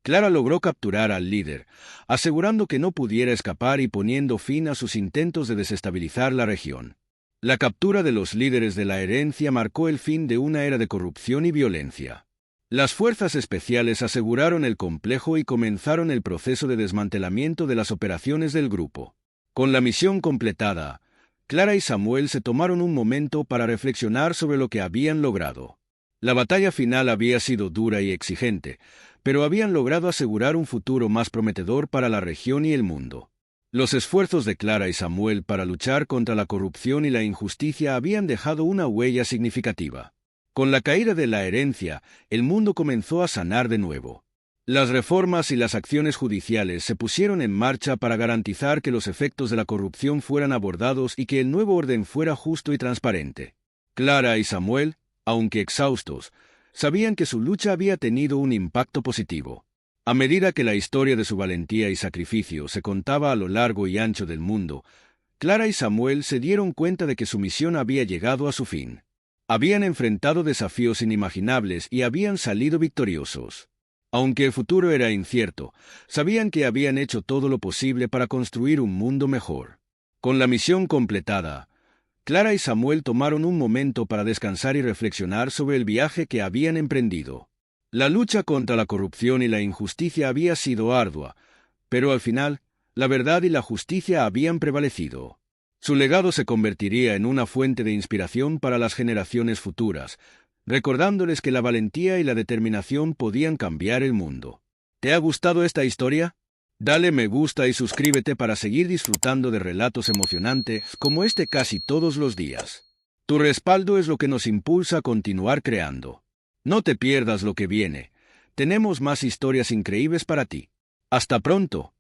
Speaker 1: Clara logró capturar al líder, asegurando que no pudiera escapar y poniendo fin a sus intentos de desestabilizar la región. La captura de los líderes de la herencia marcó el fin de una era de corrupción y violencia. Las fuerzas especiales aseguraron el complejo y comenzaron el proceso de desmantelamiento de las operaciones del grupo. Con la misión completada, Clara y Samuel se tomaron un momento para reflexionar sobre lo que habían logrado. La batalla final había sido dura y exigente, pero habían logrado asegurar un futuro más prometedor para la región y el mundo. Los esfuerzos de Clara y Samuel para luchar contra la corrupción y la injusticia habían dejado una huella significativa. Con la caída de la herencia, el mundo comenzó a sanar de nuevo. Las reformas y las acciones judiciales se pusieron en marcha para garantizar que los efectos de la corrupción fueran abordados y que el nuevo orden fuera justo y transparente. Clara y Samuel, aunque exhaustos, sabían que su lucha había tenido un impacto positivo. A medida que la historia de su valentía y sacrificio se contaba a lo largo y ancho del mundo, Clara y Samuel se dieron cuenta de que su misión había llegado a su fin. Habían enfrentado desafíos inimaginables y habían salido victoriosos. Aunque el futuro era incierto, sabían que habían hecho todo lo posible para construir un mundo mejor. Con la misión completada, Clara y Samuel tomaron un momento para descansar y reflexionar sobre el viaje que habían emprendido. La lucha contra la corrupción y la injusticia había sido ardua, pero al final, la verdad y la justicia habían prevalecido. Su legado se convertiría en una fuente de inspiración para las generaciones futuras, recordándoles que la valentía y la determinación podían cambiar el mundo. ¿Te ha gustado esta historia? Dale me gusta y suscríbete para seguir disfrutando de relatos emocionantes como este casi todos los días. Tu respaldo es lo que nos impulsa a continuar creando. No te pierdas lo que viene. Tenemos más historias increíbles para ti. Hasta pronto.